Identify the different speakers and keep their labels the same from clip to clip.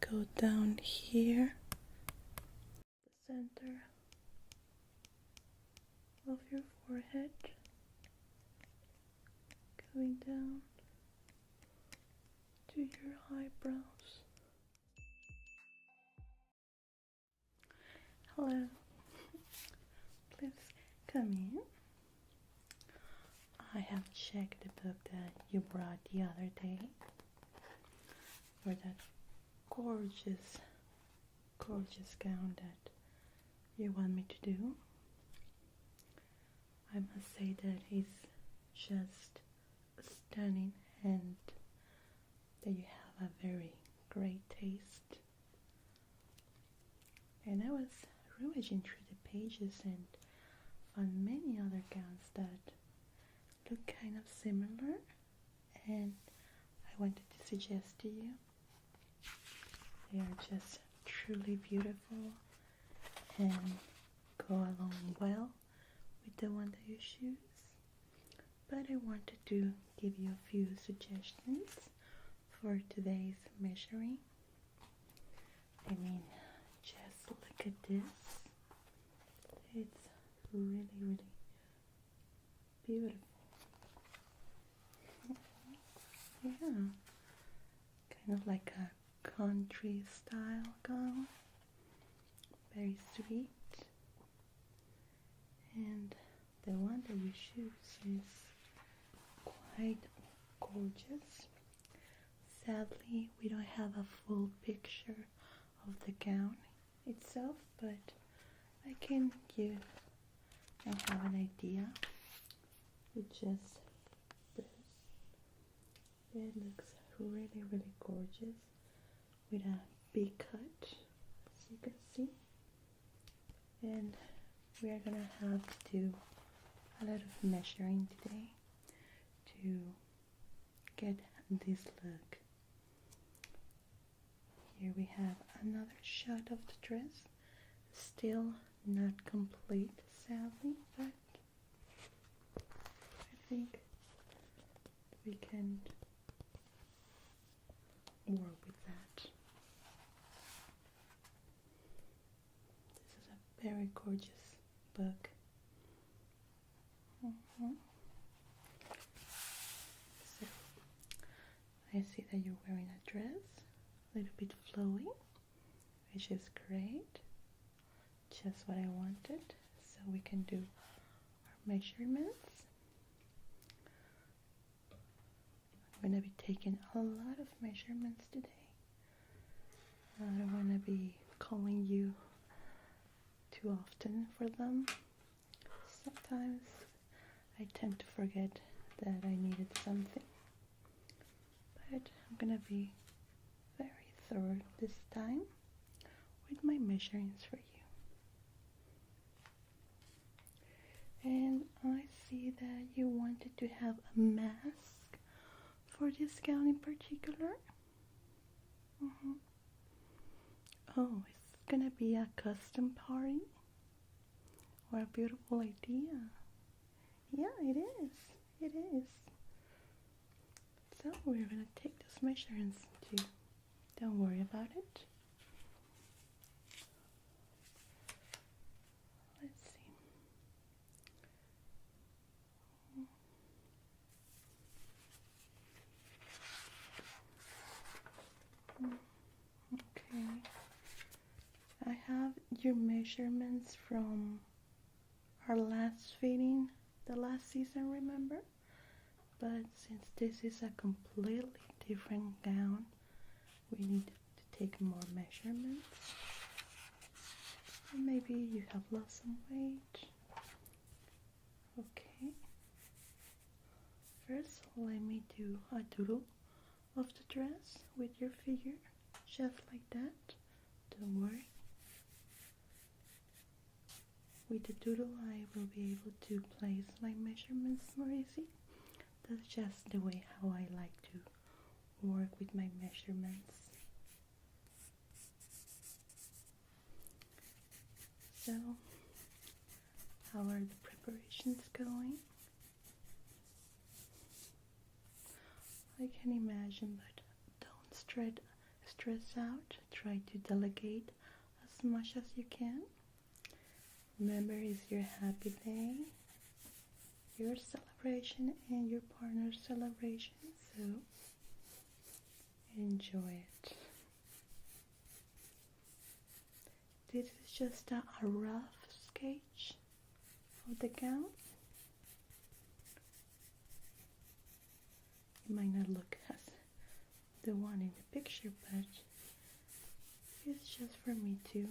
Speaker 1: go down here, the center of your forehead, going down to your eyebrows. Hello, please come in. I have checked the book that you brought the other day for that gorgeous gown that you want me to do. I must say that it's just stunning and that you have a very great taste. And I was rummaging through the pages and found many other gowns that look kind of similar, and I wanted to suggest to you. They are just truly beautiful and go along well with the one that you choose. But I wanted to give you a few suggestions for today's measuring. I mean, just look at this. It's really beautiful. Yeah, kind of like a country style gown, very sweet, and the one that you choose is quite gorgeous. Sadly, we don't have a full picture of the gown itself, but I can give and have an idea with just this. It looks really gorgeous with a big cut, as you can see, and we are gonna have to do a lot of measuring today to get this look. Here we have another shot of the dress, still not complete sadly, but I think we can work with that. This is a very gorgeous book. So I see that you're wearing a dress, a little bit flowy, which is great. Just what I wanted. So we can do our measurements. I'm going to be taking a lot of measurements today. I don't want to be calling you too often for them. Sometimes I tend to forget that I needed something. But I'm going to be very thorough this time with my measurements for you. And I see that you wanted to have a mask for this gown in particular. Oh, it's gonna be a custom party? What a beautiful idea. Yeah, it is. It is. So we're gonna take those measurements too. Don't worry about it. Let's see. Okay. I have your measurements from our last fitting, the last season, remember? But since this is a completely different gown, we need to take more measurements. And maybe you have lost some weight. Okay. First, let me do a doodle of the dress with your figure, just like that. Don't worry. With the doodle, I will be able to place my measurements more easy. That's just the way how I like to work with my measurements. So, how are the preparations going? I can imagine, but don't stress out, try to delegate as much as you can. Remember, it's your happy day, your celebration and your partner's celebration, so enjoy it. This is just a rough sketch of the gown. It might not look as the one in the picture, but it's just for me to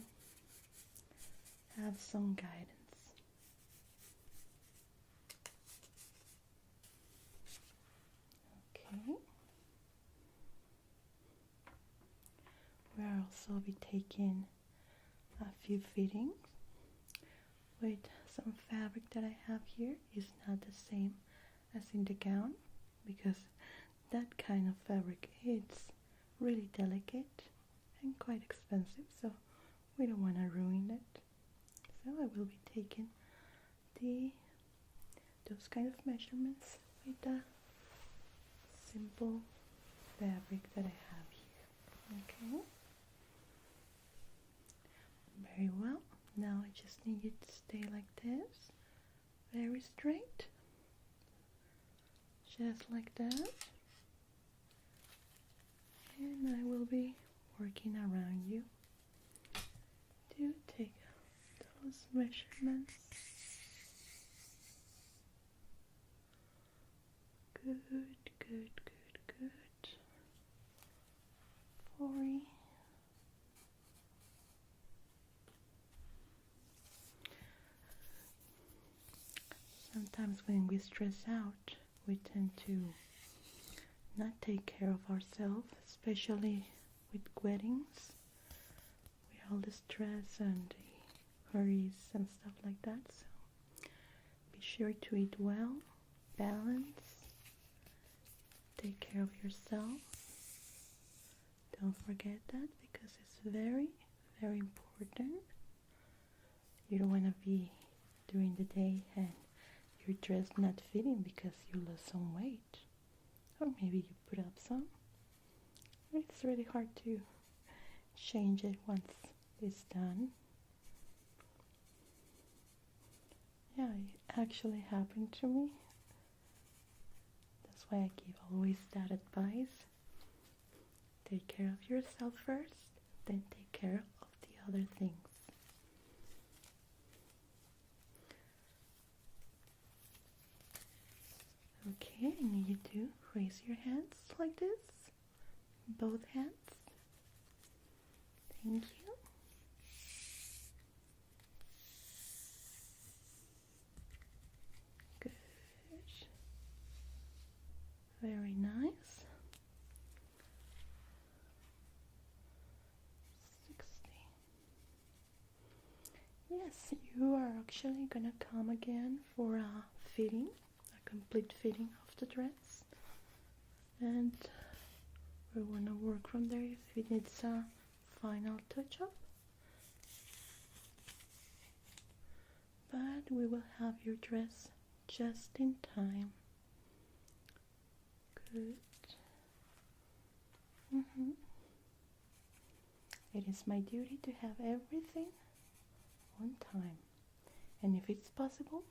Speaker 1: have some guidance. Okay. We'll also be taking a few fittings with some fabric that I have here. Is not the same as in the gown, because that kind of fabric is really delicate and quite expensive, so we don't want to ruin it. So I will be taking those kind of measurements with the simple fabric that I have here. Okay, very well. Now I just need you to stay like this, very straight, just like that, and I will be working around you to take those measurements. Good, good, good, good. 40. Sometimes when we stress out, we tend to not take care of ourselves, especially with weddings, with all the stress and the hurries and stuff like that. So be sure to eat well, balance, take care of yourself. Don't forget that, because it's very, very important. You don't want to be during the day and your dress not fitting because you lost some weight, or maybe you put up some. It's really hard to change it once it's done. Yeah, it actually happened to me. That's why I give always that advice. Take care of yourself first, then take care of the other things. Okay, I need you to raise your hands like this. Both hands. Thank you. Good. Very nice. 60. Yes, you are actually gonna come again for a fitting, a complete fitting of the dress, and we want to work from there if it needs a final touch-up. But we will have your dress just in time. Good. It is my duty to have everything on time, and if it's possible,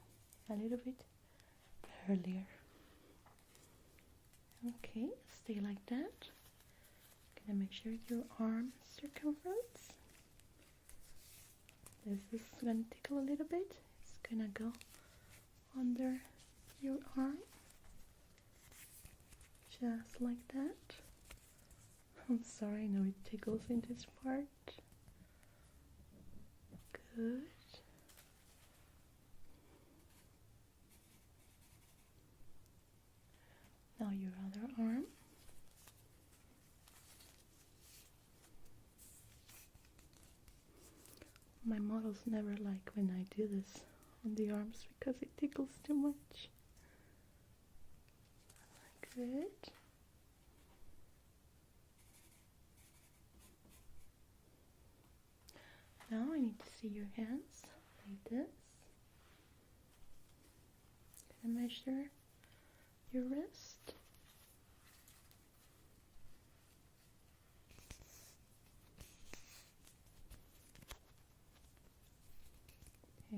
Speaker 1: a little bit earlier. Okay, stay like that. Gonna measure your arm circumference. This is gonna tickle a little bit. It's gonna go under your arm, just like that. I'm sorry, I know it tickles in this part. Good. Now your other arm. My models never like when I do this on the arms because it tickles too much. Good. Now I need to see your hands like this. Gonna measure your wrist.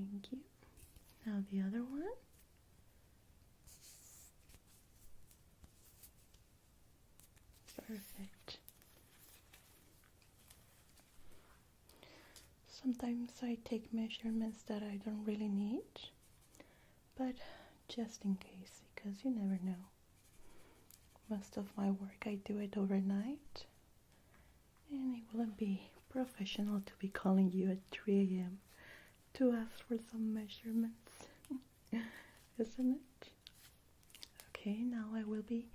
Speaker 1: Thank you. Now the other one. Perfect. Sometimes I take measurements that I don't really need, but just in case, because you never know. Most of my work I do it overnight, and it wouldn't be professional to be calling you at 3 a.m. to ask for some measurements, isn't it? Okay, now I will be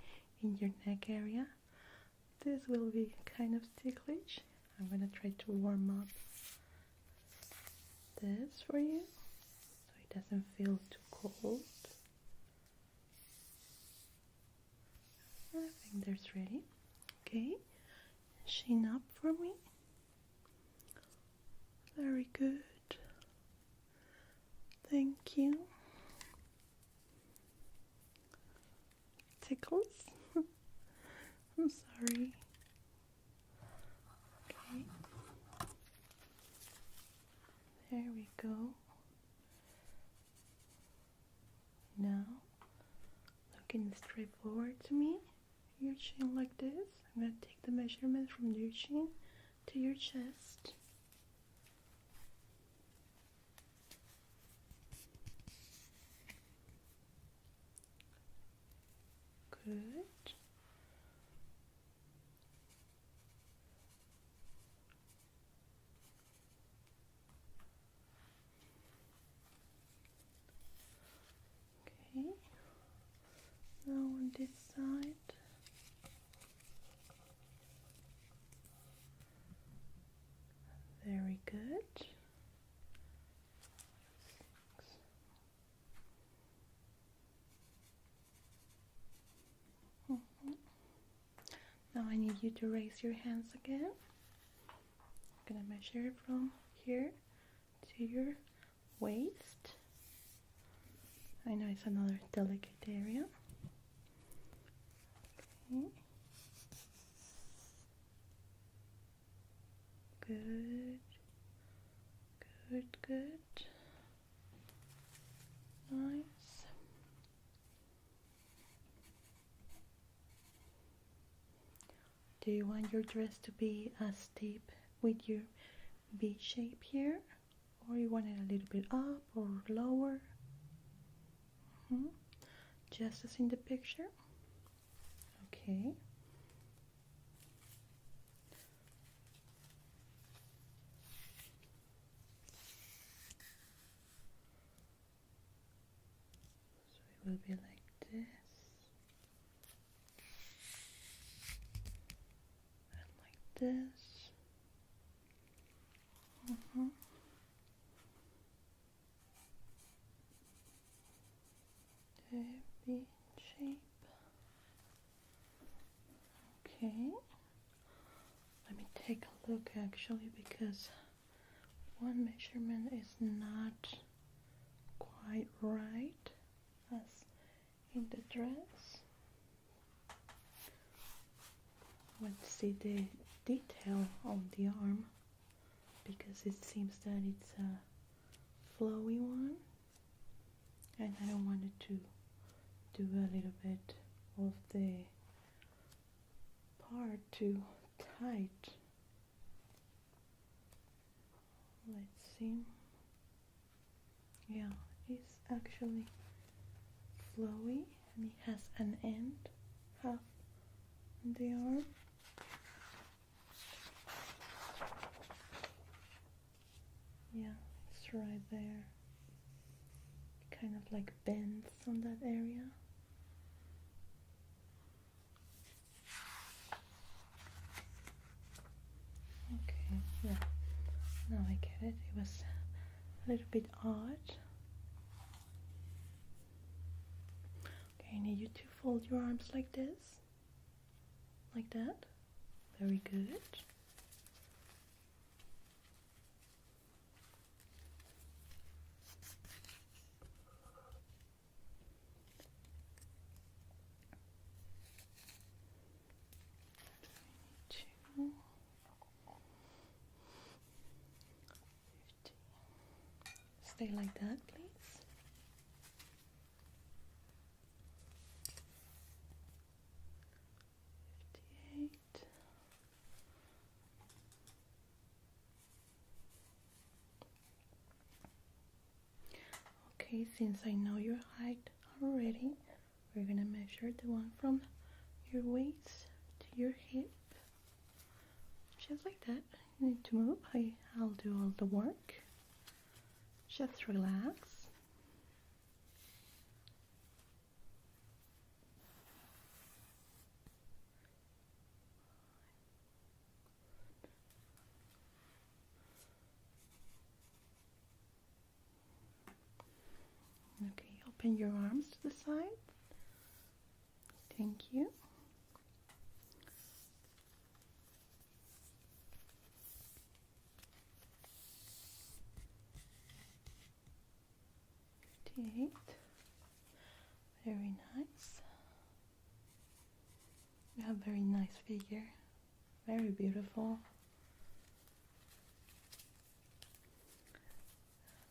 Speaker 1: in your neck area. This will be kind of ticklish. I'm gonna try to warm up this for you so it doesn't feel too cold. I think that's ready. Okay, chin up for me. Very good. Thank you. Tickles. I'm sorry. Okay. There we go. Now, looking straight forward to me, your chin like this. I'm going to take the measurement from your chin to your chest. Good. Okay. Now on this side. Very good. Now I need you to raise your hands again. I'm gonna measure from here to your waist. I know it's another delicate area. Okay. Good. Good, good. Nice. Do you want your dress to be as deep with your V shape here? Or you want it a little bit up or lower? Just as in the picture? Okay. So it will be like this. This. The V shape. Okay. Let me take a look actually, because one measurement is not quite right as in the dress. Let's see the detail on the arm, because it seems that it's a flowy one and I don't want it to do a little bit of the part too tight. Let's see. Yeah, it's actually flowy and it has an end, half on the arm. Yeah, it's right there. Kind of like bends on that area. Okay, yeah. Now I get it. It was a little bit odd. Okay, I need you to fold your arms like this. Like that. Very good. Stay like that, please. Okay, since I know your height already, we're gonna measure the one from your waist to your hip. Just like that. You need to move. I'll do all the work. Just relax. Okay, open your arms to the side. Thank you. Very nice. You have very nice figure. Very beautiful.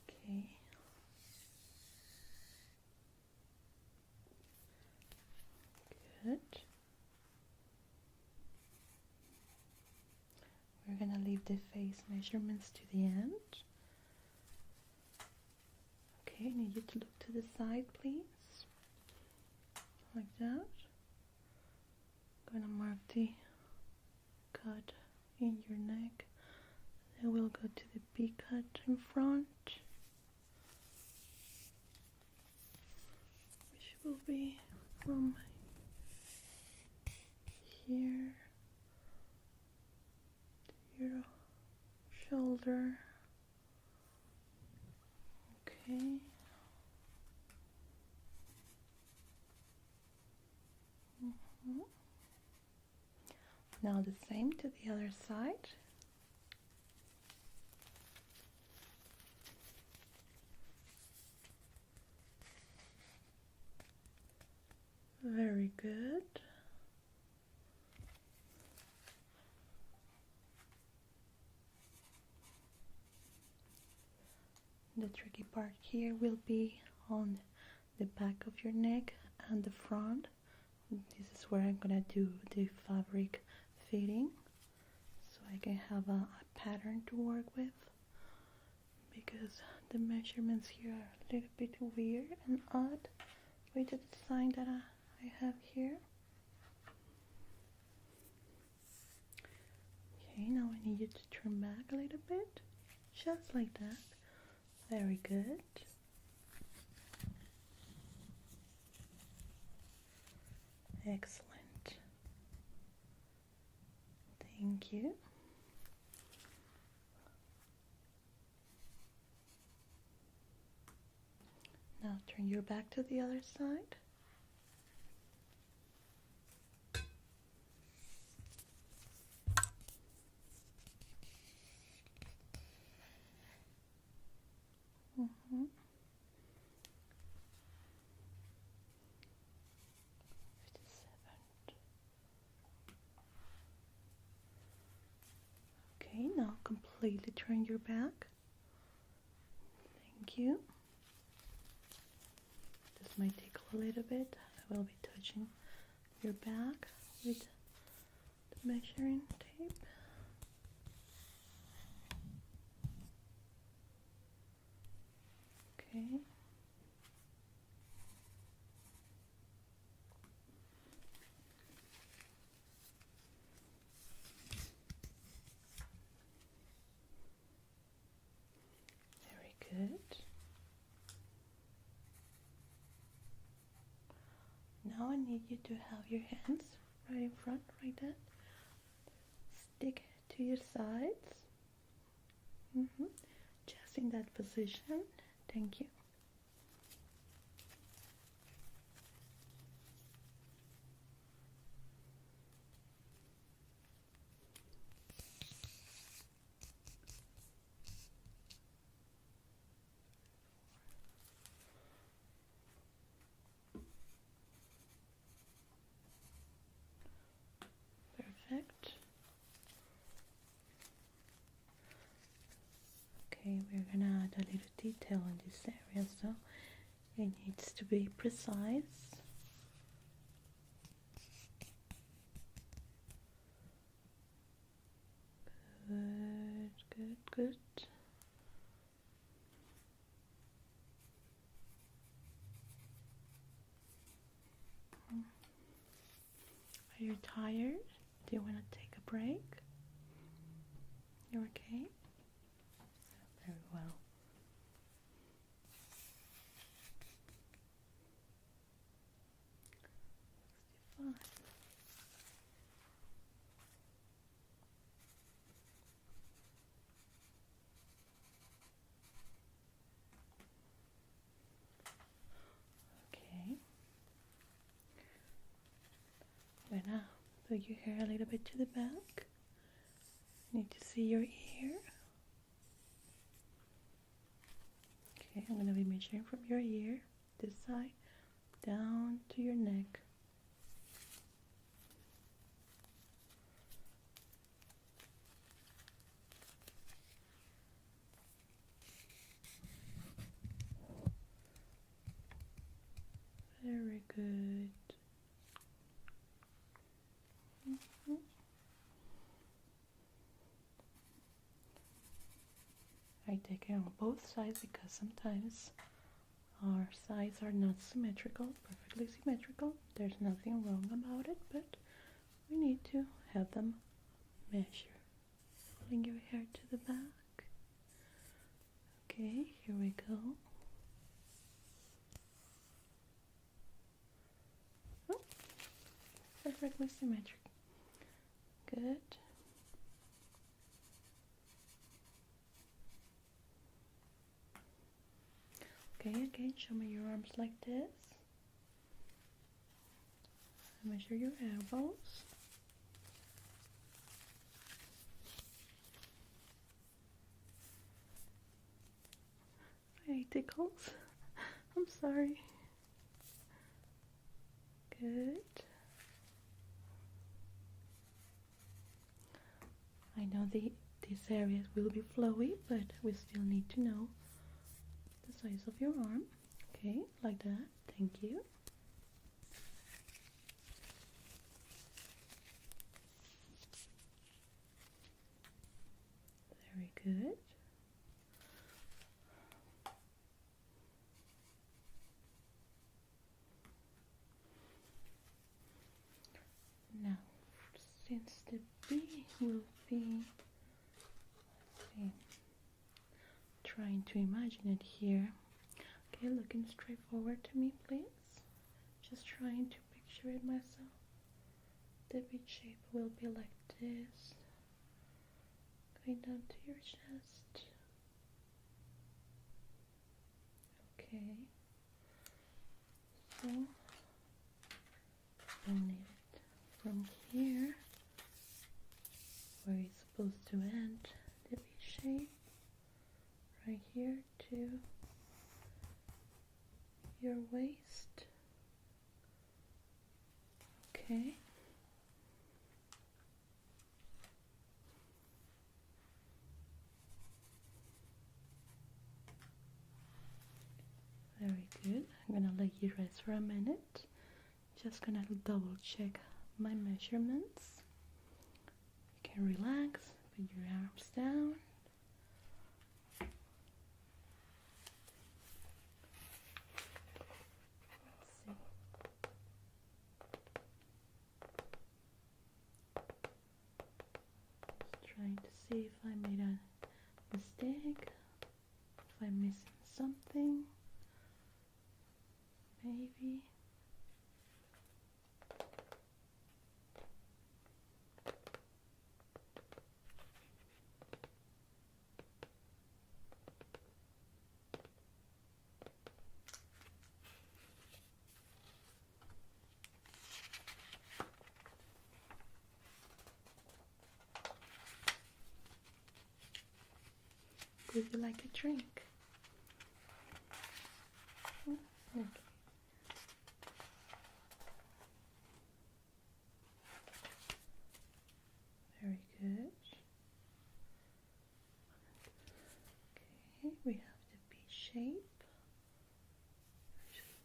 Speaker 1: Okay. Good. We're gonna leave the face measurements to the end. Okay, I need you to look to the side, please. Like that. I'm gonna mark the cut in your neck. Then we'll go to the B cut in front, which will be from here to your shoulder. Okay. Now the same to the other side. Very good. The tricky part here will be on the back of your neck and the front. This is where I'm gonna do the fabric fitting, so I can have a pattern to work with, because the measurements here are a little bit weird and odd with the design that I have here. Okay, now I need you to turn back a little bit, just like that. Very good. Excellent. Thank you. Now turn your back to the other side. Okay, now completely turn your back. Thank you. This might take a little bit. I will be touching your back with the measuring tape. Okay. Very good. Now I need you to have your hands right in front, like that. Stick to your sides. Just in that position. Thank you. Perfect. Okay, we're gonna add a little detail in this area, so it needs to be precise. Good. Are you tired? Do you want to take a break? You're okay? Very well. Fine. Okay. Well, now put your hair a little bit to the back. Need to see your ear. Okay, I'm going to be measuring from your ear, this side, down to your neck. Very good. I take it on both sides because sometimes our sides are not symmetrical, perfectly symmetrical. There's nothing wrong about it, but we need to have them measure. Pulling your hair to the back. Okay, here we go. Oh, perfectly symmetric. Good. Okay, again, show me your arms like this. Measure your elbows. Hey, tickles. I'm sorry. Good. I know these areas will be flowy, but we still need to know the size of your arm. Okay, like that. Thank you. Very good. Now, since the B will be, trying to imagine it here. Okay, looking straight forward to me, please. Just trying to picture it myself. The B shape will be like this, going down to your chest. Okay, so I need it from here, where it's supposed to end, the B shape, right here to your waist. Okay. Very good. I'm gonna let you rest for a minute. Just gonna double check my measurements. You can relax, put your arms down. Let's see. Just trying to see if I made a mistake, if I'm missing something. Maybe. Would you like a drink? Okay. Very good. Okay, we have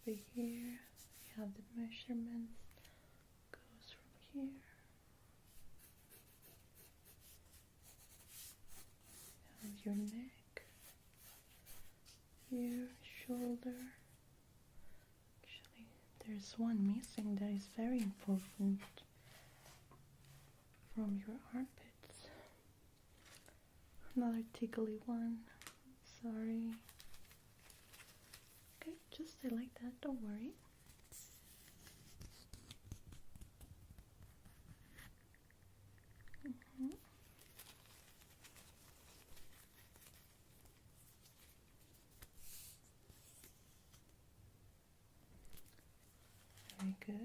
Speaker 1: over here. You have the measurements. Goes from here. You have your neck, your shoulder. Actually, there's one missing that is very important from your armpits. Another tickly one. Sorry. Okay, just stay like that, don't worry. Very good.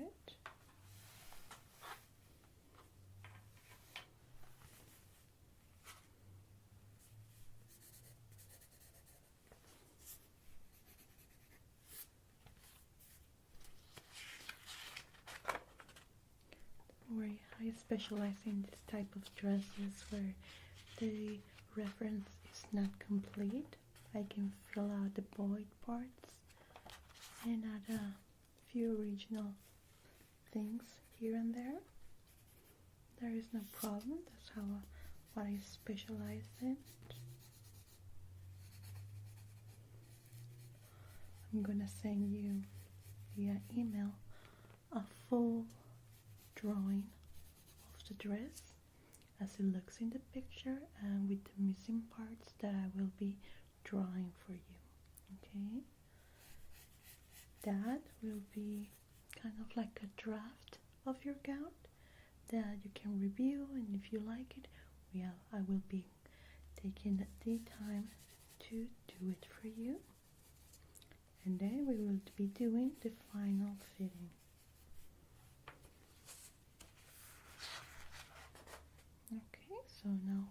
Speaker 1: Don't worry, I specialize in this type of dresses where the reference is not complete. I can fill out the void parts and add a few original things here and there. There is no problem. That's how what I specialize in. I'm gonna send you via email a full drawing of the dress as it looks in the picture and with the missing parts that I will be drawing for you. Okay, that will be kind of like a draft of your gown that you can review, and if you like it, I will be taking the time to do it for you, and then we will be doing the final fitting. Okay, so now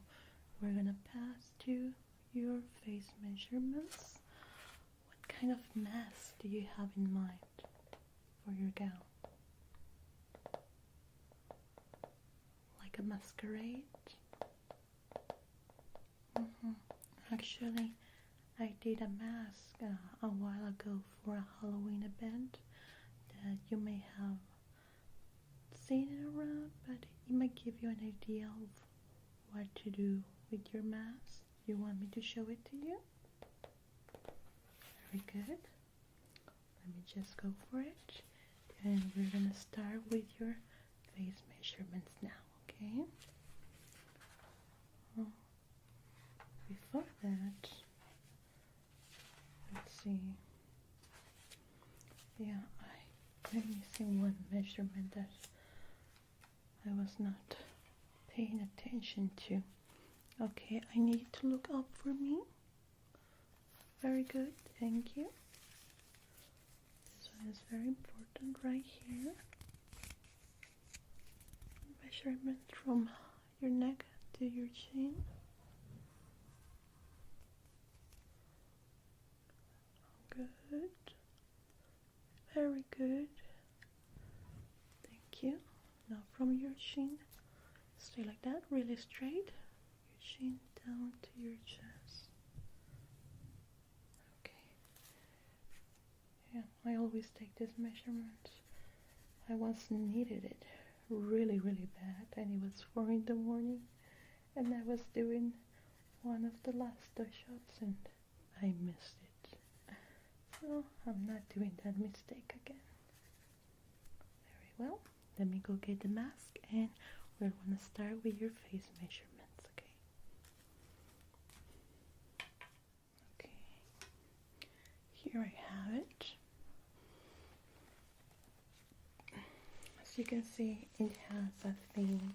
Speaker 1: we're gonna pass to your face measurements. What kind of mask do you have in mind for your gown? Like a masquerade? Actually, I did a mask a while ago for a Halloween event that you may have seen it around, but it might give you an idea of what to do with your mask. You want me to show it to you? Very good. Let me just go for it. And we're gonna start with your face measurements now, okay? Before that, let's see. Yeah, I'm missing one measurement that I was not paying attention to. Okay, I need to look up for me. Very good, thank you. This one is very important right here. Measurement from your neck to your chin. Good. Very good. Thank you. Now from your chin, stay like that, really straight. Your chin down to your chest. Okay. Yeah, I always take this measurement. I once needed it really bad, and it was 4 in the morning, and I was doing one of the last touch-ups and I missed it. So I'm not doing that mistake again. Very well. Let me go get the mask, and we're going to start with your face measurements, okay? Okay. Here I have it. As you can see, it has a theme,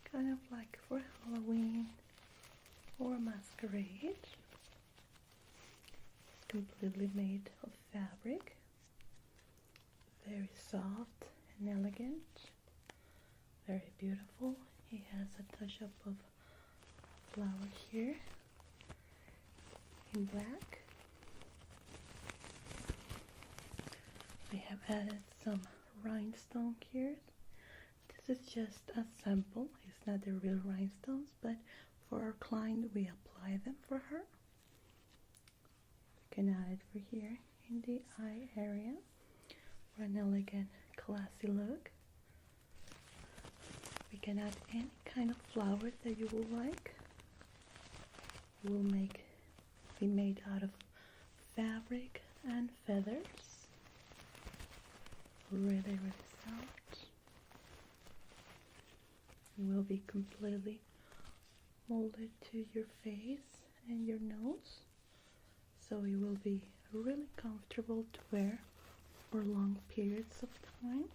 Speaker 1: kind of like for Halloween or masquerade. Completely made of fabric, very soft and elegant, very beautiful. It has a touch-up of flower here in black. I have added some rhinestone here. This is just a sample, it's not the real rhinestones, but for our client we apply them for her. Can add it for here in the eye area. for an elegant, classy look. We can add any kind of flower that you would like. It will be made out of fabric and feathers. Really, really soft. It will be completely molded to your face and your nose, so it will be really comfortable to wear for long periods of time.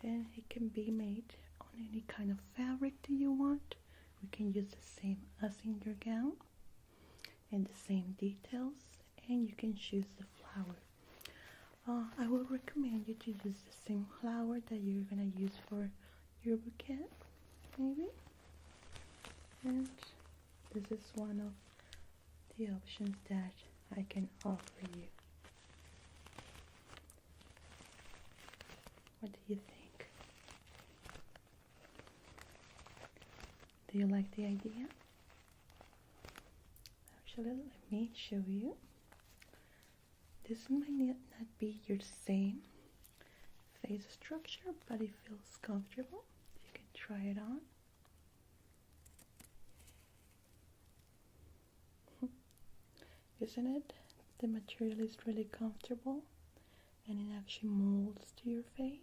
Speaker 1: And it can be made on any kind of fabric that you want. We can use the same as in your gown and the same details, and you can choose the flower. I will recommend you to use the same flower that you're gonna use for your bouquet, maybe. And this is one of the options that I can offer you. What do you think? Do you like the idea? Actually, let me show you. This might not be your same face structure, but it feels comfortable. You can try it on. Isn't it? The material is really comfortable and it actually molds to your face.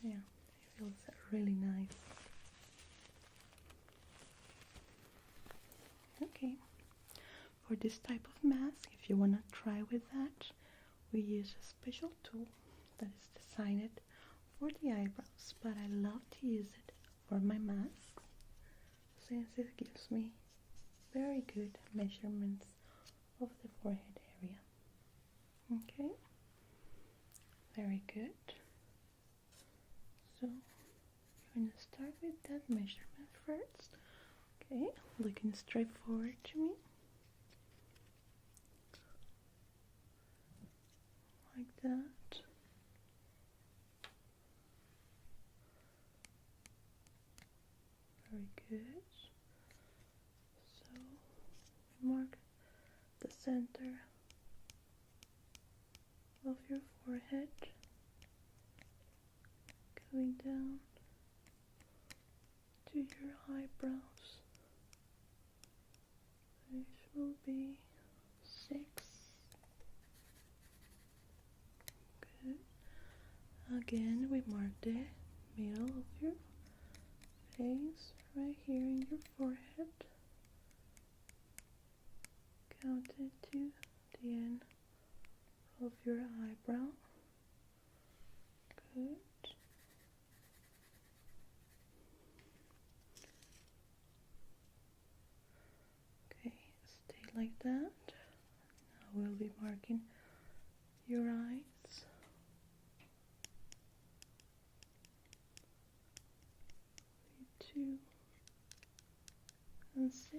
Speaker 1: Yeah, it feels really nice. Okay, for this type of mask, if you want to try with that, we use a special tool that is designed for the eyebrows, but I love to use it for my masks since it gives me very good measurements of the forehead area. Okay, very good. So you're going to start with that measurement first. Okay, looking straight forward to me. Like that. Very good. So we mark the center of your forehead, going down to your eyebrows. This will be 6. Good. Again, we mark the middle of your face right here in your forehead. Count it to the end of your eyebrow. Good. Okay, stay like that. Now we'll be marking your eyes. 2 and 6.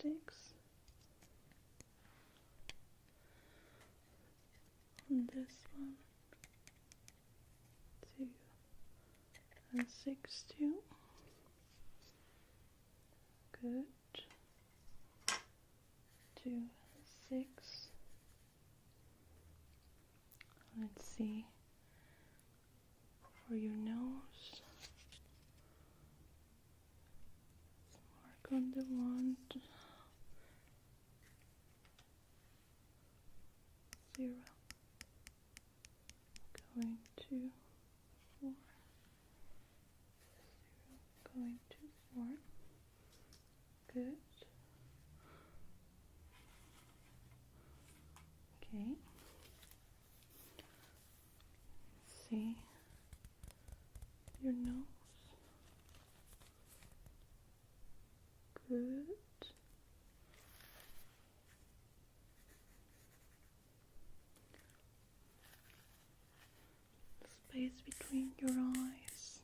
Speaker 1: 6 on this one, 2 and 6 too. Good. 2 and 6. Let's see for your nose. Let's mark on the 1, 0, going to 4, 0, going to 4. Good. Okay. Let's see your nose. Good. Space between your eyes.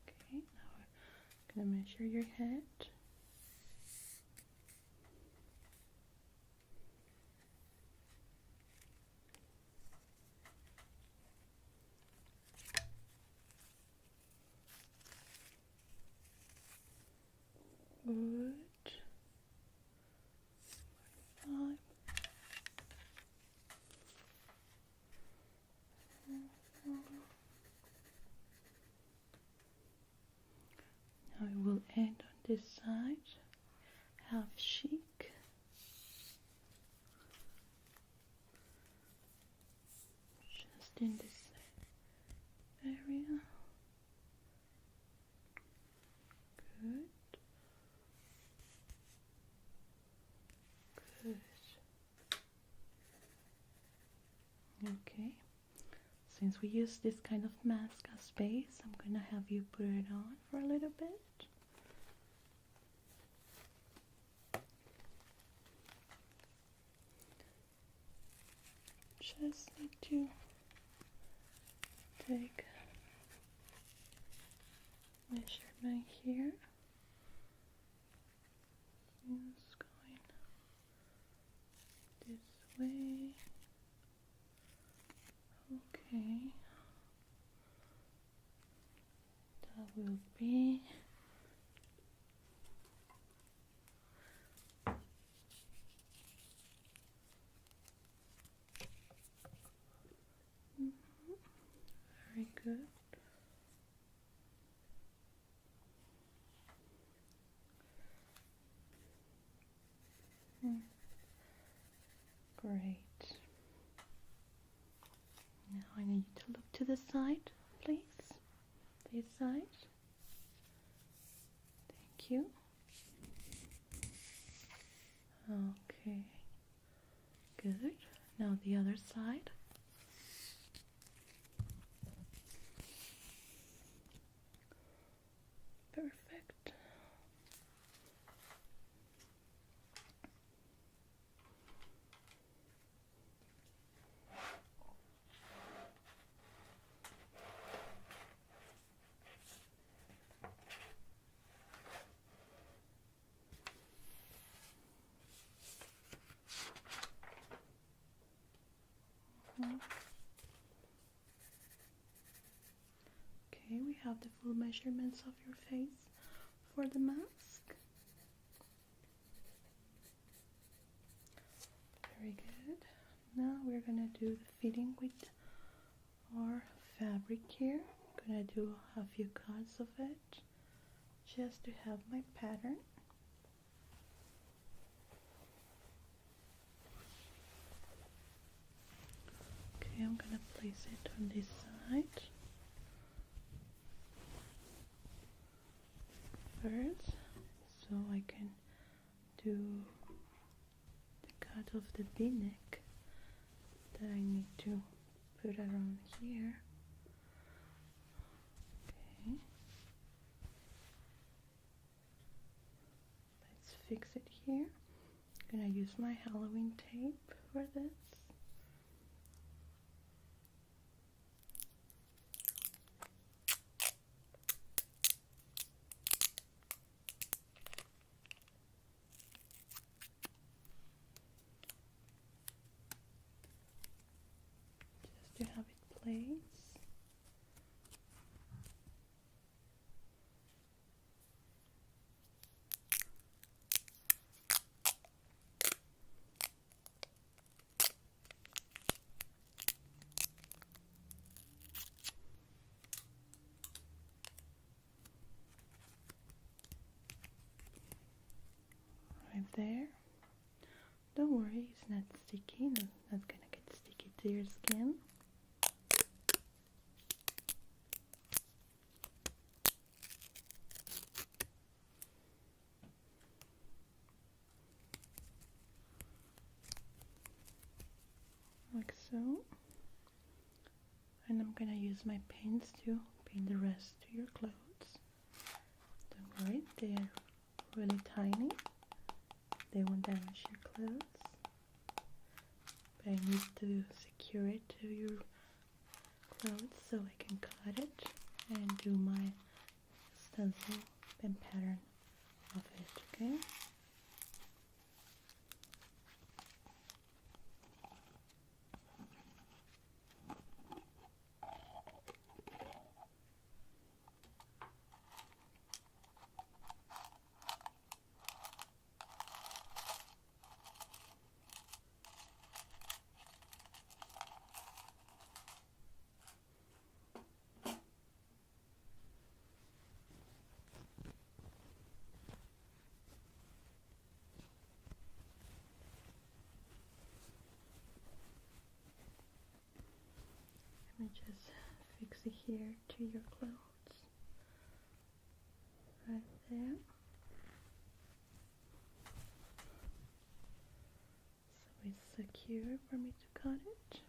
Speaker 1: Okay, now we're going to measure your head. have chic. Just in this area. Good. Good. Okay. Since we use this kind of mask as base, I'm gonna have you put it on for a little bit. Just need to take measurement here. Just going this way. Okay. That will be very good. Great. Now I need to look to the side, please. This side. Thank you. Okay. Good. Now the other side. Perfect. Okay, we have the full measurements of your face for the mask. Very good. Now we're gonna do the fitting with our fabric here. I'm gonna do a few cuts of it just to have my pattern. Okay, I'm gonna place it on this side first, so I can do the cut of the V-neck that I need to put around here. Okay, let's fix it here. I'm gonna use my Halloween tape for this. To have it placed. Right there. Don't worry, it's not sticky, not gonna get sticky to your skin. Like so, and I'm gonna use my pins to pin the rest to your clothes. Don't worry, they are really tiny, they won't damage your clothes, but I need to secure it to your clothes so I can cut it and do my stencil and pattern of it, okay? Let me just fix it here to your clothes. Right there. So it's secure for me to cut it.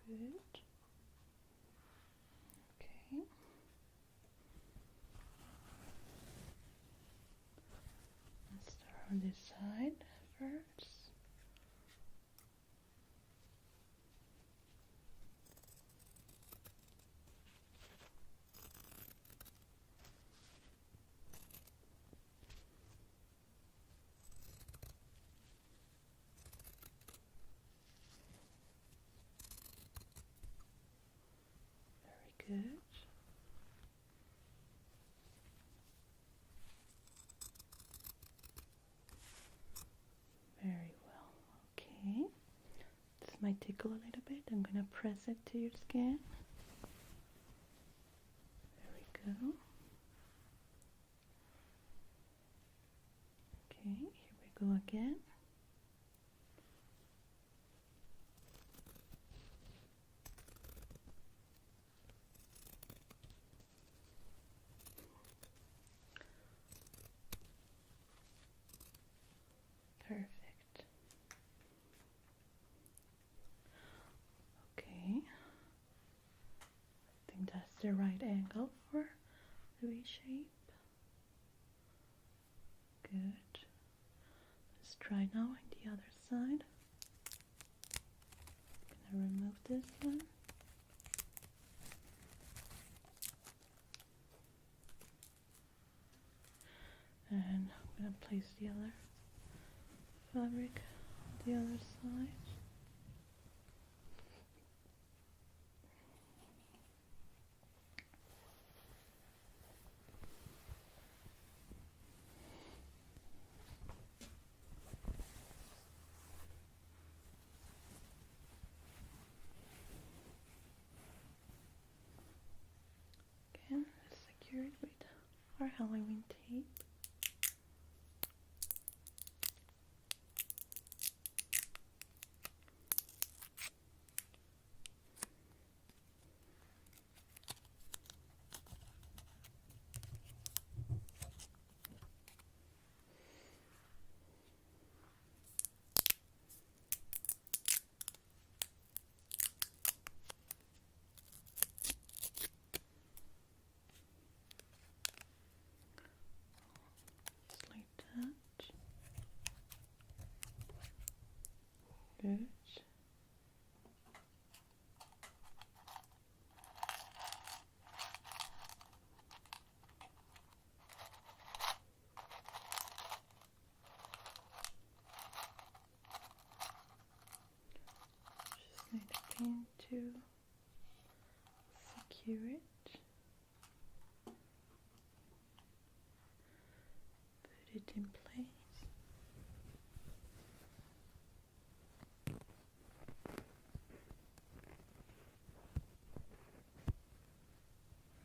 Speaker 1: Good. Okay. Let's start on this side first. Very good. Very well. Okay. This might tickle a little bit. I'm going to press it to your skin. There we go. Okay, here we go again. Perfect. Okay. I think that's the right angle for the V shape. Good. Let's try now on the other side. I'm gonna remove this one. And I'm gonna place the other fabric on the other side. Again, let's secure it with our Halloween tape. Good. Just need a pin to secure it. Put it in place.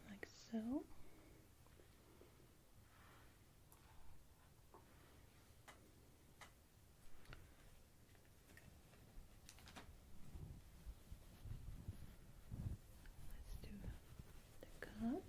Speaker 1: Like so. Let's do the cut.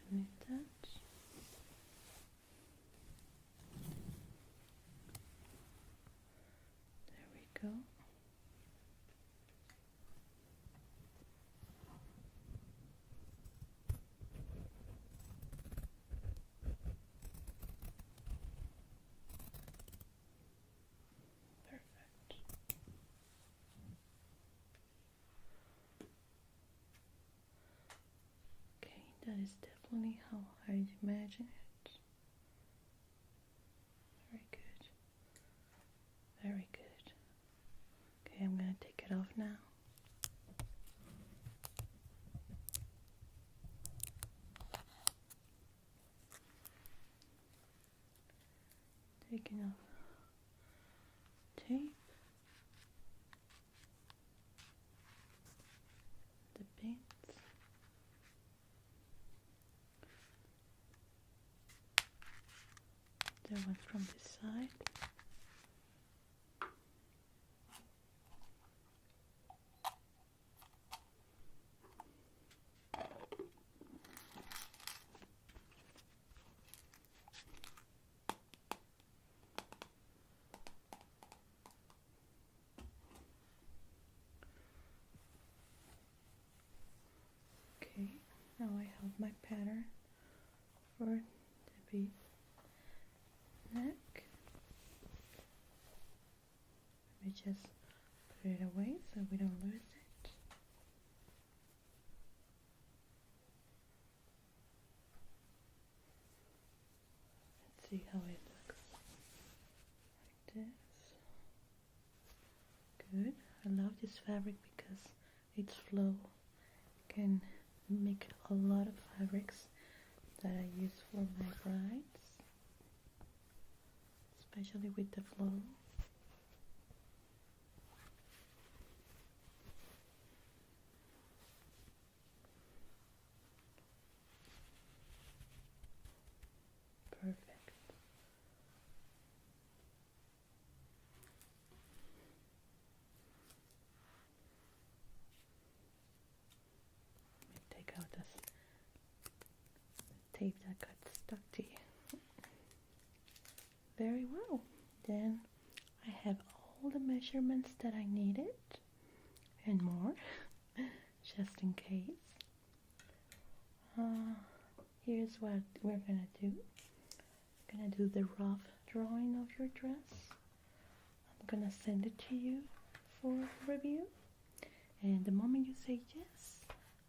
Speaker 1: Need that. There we go. Perfect. Okay, that is definitely how I imagine it. taking off tape, the pins. The one from this side. Okay, now I have my pattern for the big neck. Let me just put it away so we don't lose it. Let's see how it looks. Like this. Good. I love this fabric because its flow can make a lot of fabrics that I use for my brides, especially with the flow. Perfect. Let me take out this tape that got stuck to you. Very well. Then I have all the measurements that I needed and more, just in case. Here's what we're gonna do. I'm gonna do the rough drawing of your dress. I'm gonna send it to you for review, and the moment you say yes,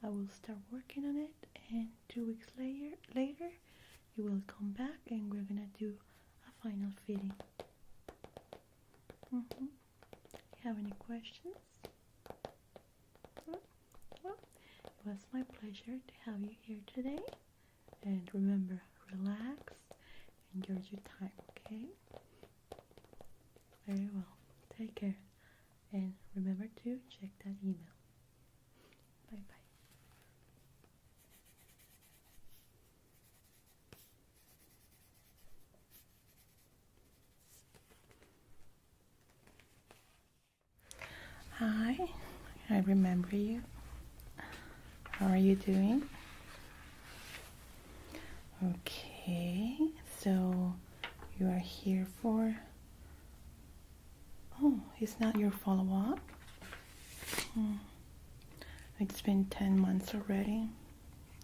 Speaker 1: I will start working on it, and 2 weeks later you will come back and we're gonna do a final fitting. You have any questions? Well, it was my pleasure to have you here today, and remember, relax, enjoy your time, okay? Very well. Take care, and remember to check that email. Bye bye. Hi, I remember you. How are you doing? Okay, so you are here for... Oh, it's not your follow-up? It's been 10 months already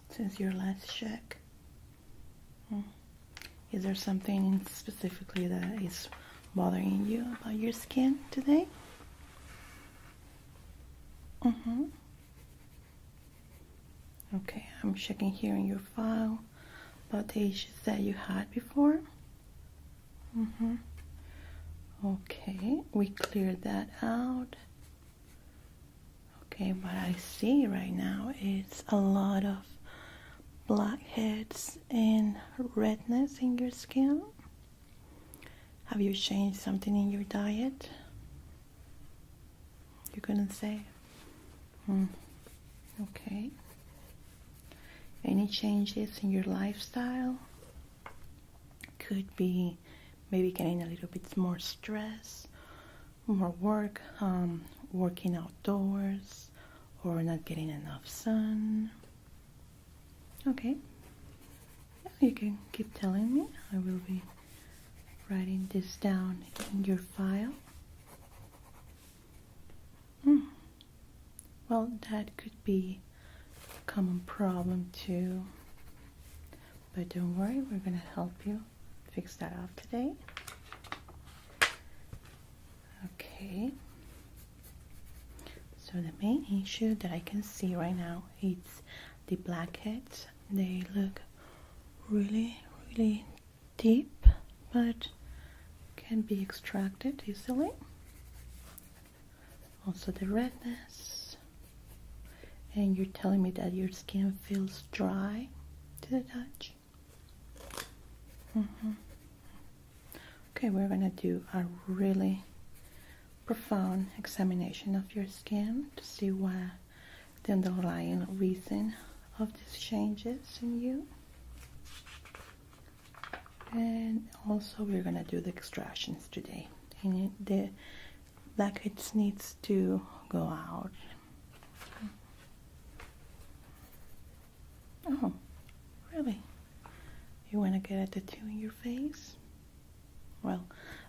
Speaker 1: since your last check. Is there something specifically that is bothering you about your skin today? Okay, I'm checking here in your file about the issues that you had before. Okay, we cleared that out. Okay, what I see right now is a lot of blackheads and redness in your skin. Have you changed something in your diet? You're gonna say? Okay. Any changes in your lifestyle? Could be maybe getting a little bit more stress, more work, working outdoors, or not getting enough sun. Okay. You can keep telling me. I will be writing this down in your file. Well, that could be a common problem too. But don't worry, we're going to help you fix that up today. Okay. So the main issue that I can see right now is the blackheads. They look really, really deep, but can be extracted easily. Also the redness. And you're telling me that your skin feels dry to the touch. Okay, we're gonna do a really profound examination of your skin to see what the underlying reason of these changes in you. And also we're gonna do the extractions today. And the blackheads needs to go out. Oh, really? You wanna get a tattoo in your face? Well,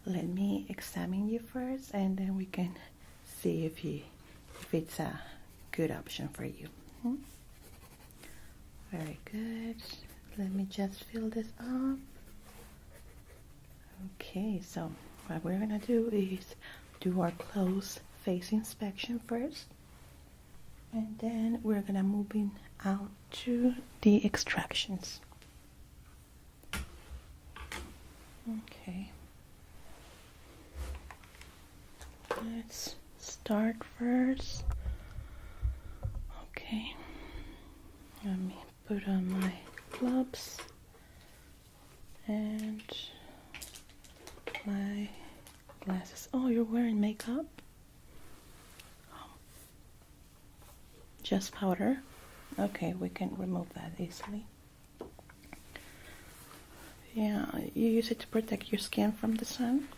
Speaker 1: let me examine you first, and then we can see if it's a good option for you. Very good. Let me just fill this up. Okay, so what we're gonna do is do our close face inspection first, and then we're gonna move in out to the extractions. Okay, let's start first. Okay, let me put on my gloves and my glasses. Oh, you're wearing makeup? Just powder? Okay, we can remove that easily. Yeah, you use it to protect your skin from the sun?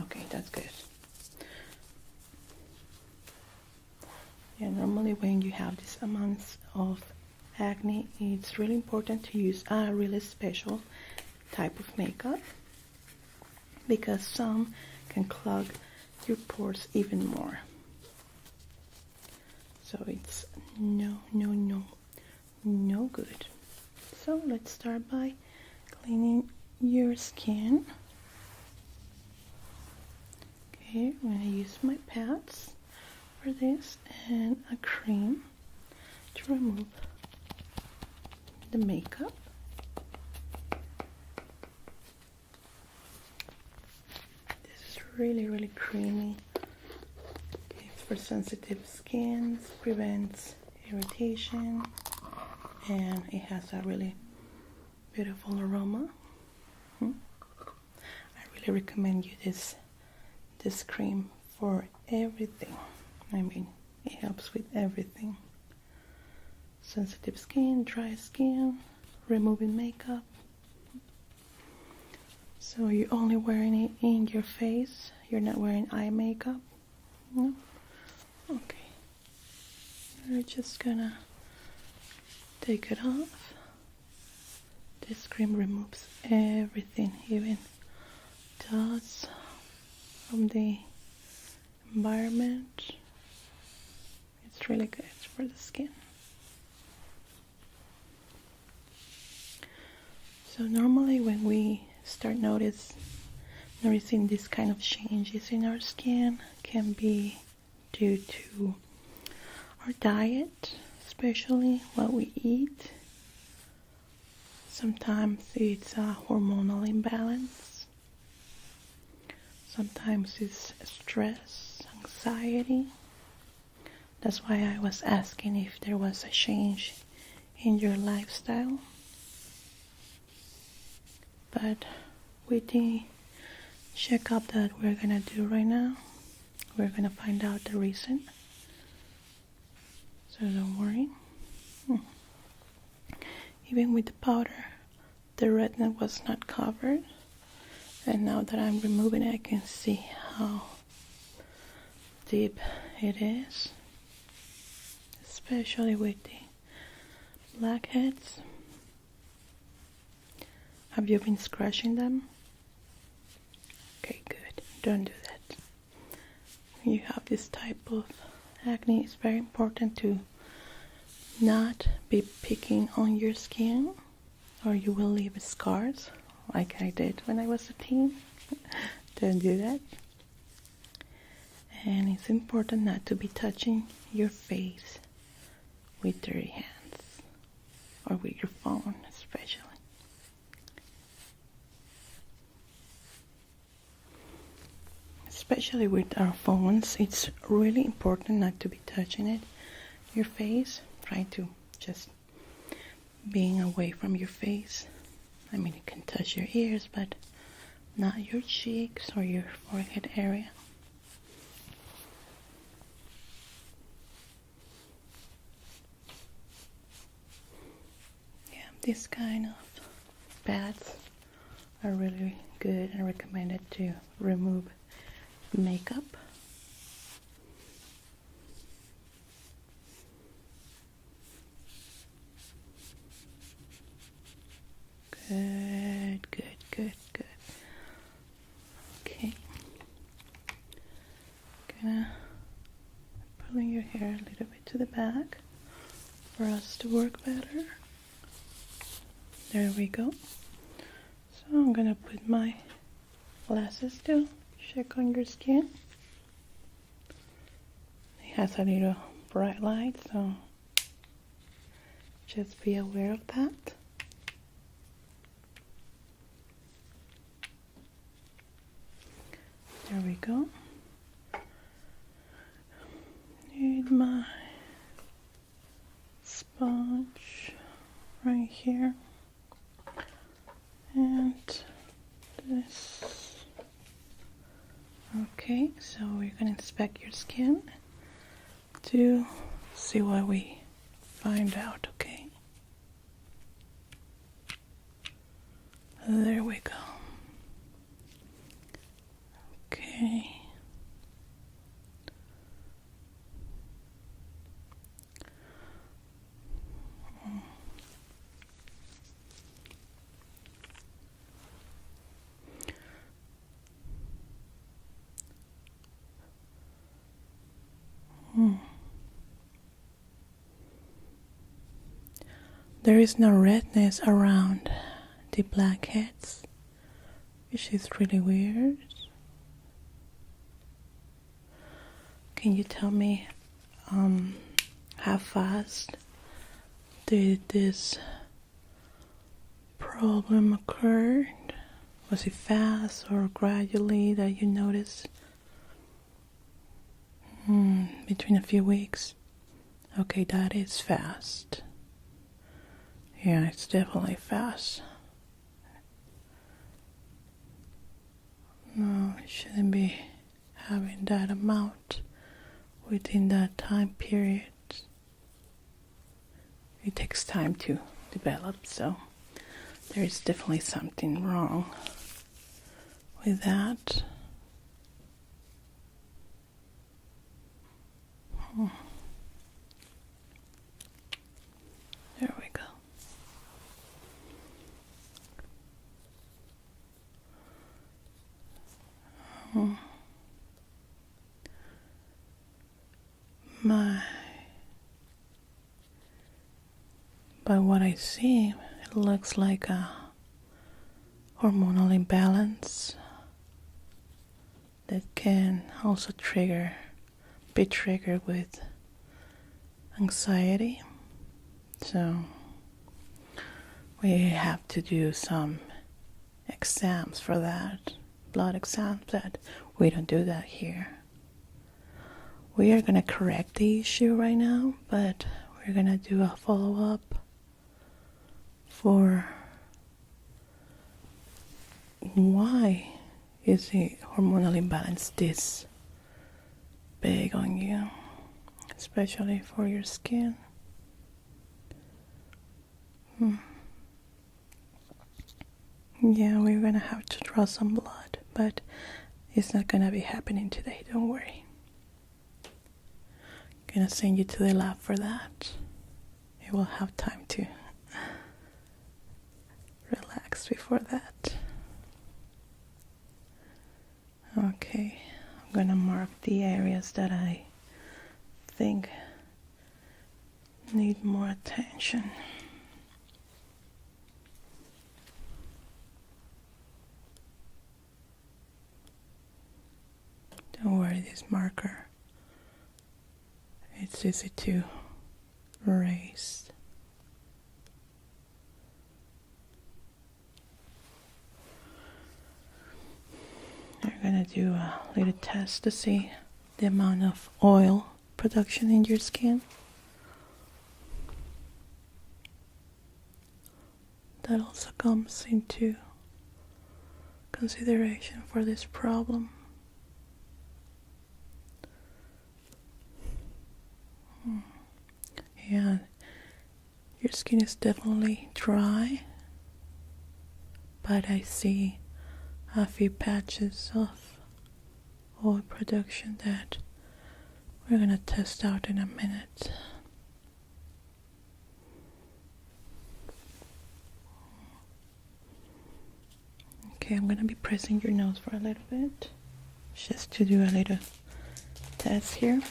Speaker 1: Okay, that's good. Yeah, normally when you have these amounts of acne, it's really important to use a really special type of makeup, because some can clog your pores even more. So it's no good. So let's start by cleaning your skin. Okay, I'm going to use my pads for this and a cream to remove the makeup. This is really creamy. Okay, for sensitive skins, prevents irritation, and it has a really beautiful aroma. I really recommend you this cream for everything. I mean, it helps with everything. Sensitive skin, dry skin, removing makeup. So you're only wearing it in your face? You're not wearing eye makeup? No? Okay. We're just gonna take it off. This cream removes everything, even dust from the environment. It's really good for the skin. So normally when we start noticing these kind of changes in our skin, can be due to our diet, especially what we eat. Sometimes it's a hormonal imbalance. Sometimes it's stress, anxiety. That's why I was asking if there was a change in your lifestyle. But with the checkup that we're gonna do right now, we're gonna find out the reason. So don't worry. Even with the powder, the redness was not covered. And now that I'm removing it, I can see how deep it is. Especially with the blackheads. Have you been scratching them? Okay, good. Don't do that. When you have this type of acne, it's very important to not be picking on your skin, or you will leave scars like I did when I was a teen. Don't do that. And it's important not to be touching your face with dirty hands, or with your phone especially. Especially with our phones, it's really important not to be touching it, your face. Try to just being away from your face. I mean, you can touch your ears, but not your cheeks or your forehead area. Yeah, this kind of pads are really good and recommended to remove makeup. Good, good, good, good. Okay. Gonna pulling your hair a little bit to the back for us to work better. There we go. So I'm gonna put my glasses to check on your skin. It has a little bright light, so just be aware of that. There we go. Need my sponge right here. And this. Okay, so we're going to inspect your skin to see what we find out, okay? There we go. Okay. There is no redness around the blackheads, which is really weird. Can you tell me how fast did this problem occur? Was it fast or gradually that you noticed? Between a few weeks. Okay, that is fast. Yeah, it's definitely fast. No, it shouldn't be having that amount within that time period. It takes time to develop, so there is definitely something wrong with that. There we go. By what I see, it looks like a hormonal imbalance that can also be triggered with anxiety. So we have to do some exams for that, blood exams, that we don't do that here. We are going to correct the issue right now, but we're going to do a follow-up for why is the hormonal imbalance this big on you, especially for your skin. Yeah, we're gonna have to draw some blood, but it's not gonna be happening today, don't worry. Gonna send you to the lab for that. You will have time to relax before that. Okay, I'm gonna mark the areas that I think need more attention. Don't worry, this marker, it's easy to erase. We're going to do a little test to see the amount of oil production in your skin. That also comes consideration for this problem. Yeah, your skin is definitely dry, but I see a few patches of oil production that we're gonna test out in a minute. Okay, I'm gonna be pressing your nose for a little bit, just to do a little test here.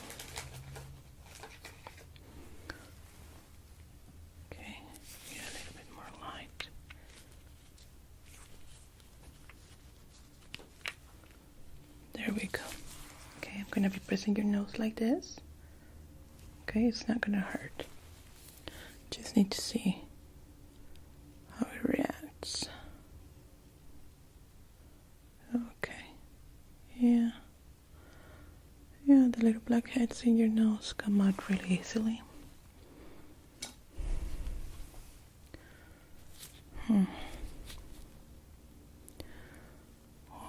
Speaker 1: Okay, get a little bit more light. There we go. Okay, I'm gonna be pressing your nose like this. Okay, it's not gonna hurt. Just need to see how it reacts. Okay, yeah, the little blackheads in your nose come out really easily.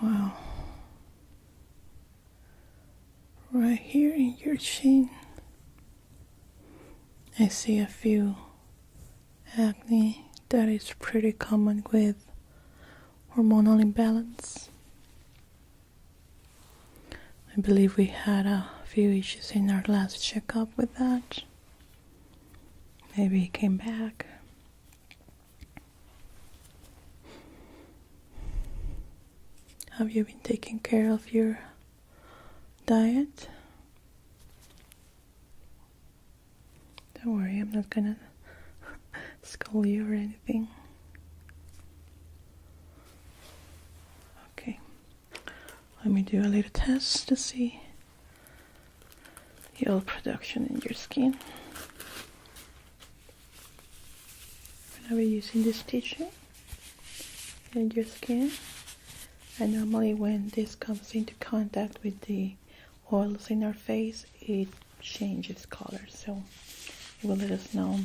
Speaker 1: Wow. Right here in your chin, I see a few acne that is pretty common with hormonal imbalance. I believe we had a few issues in our last checkup with that. Maybe it came back. Have you been taking care of your diet? Don't worry, I'm not gonna scold you or anything. Okay, let me do a little test to see the oil production in your skin. I'm gonna be using this tissue in your skin. And normally when this comes into contact with the oils in our face, it changes color. So it will let us know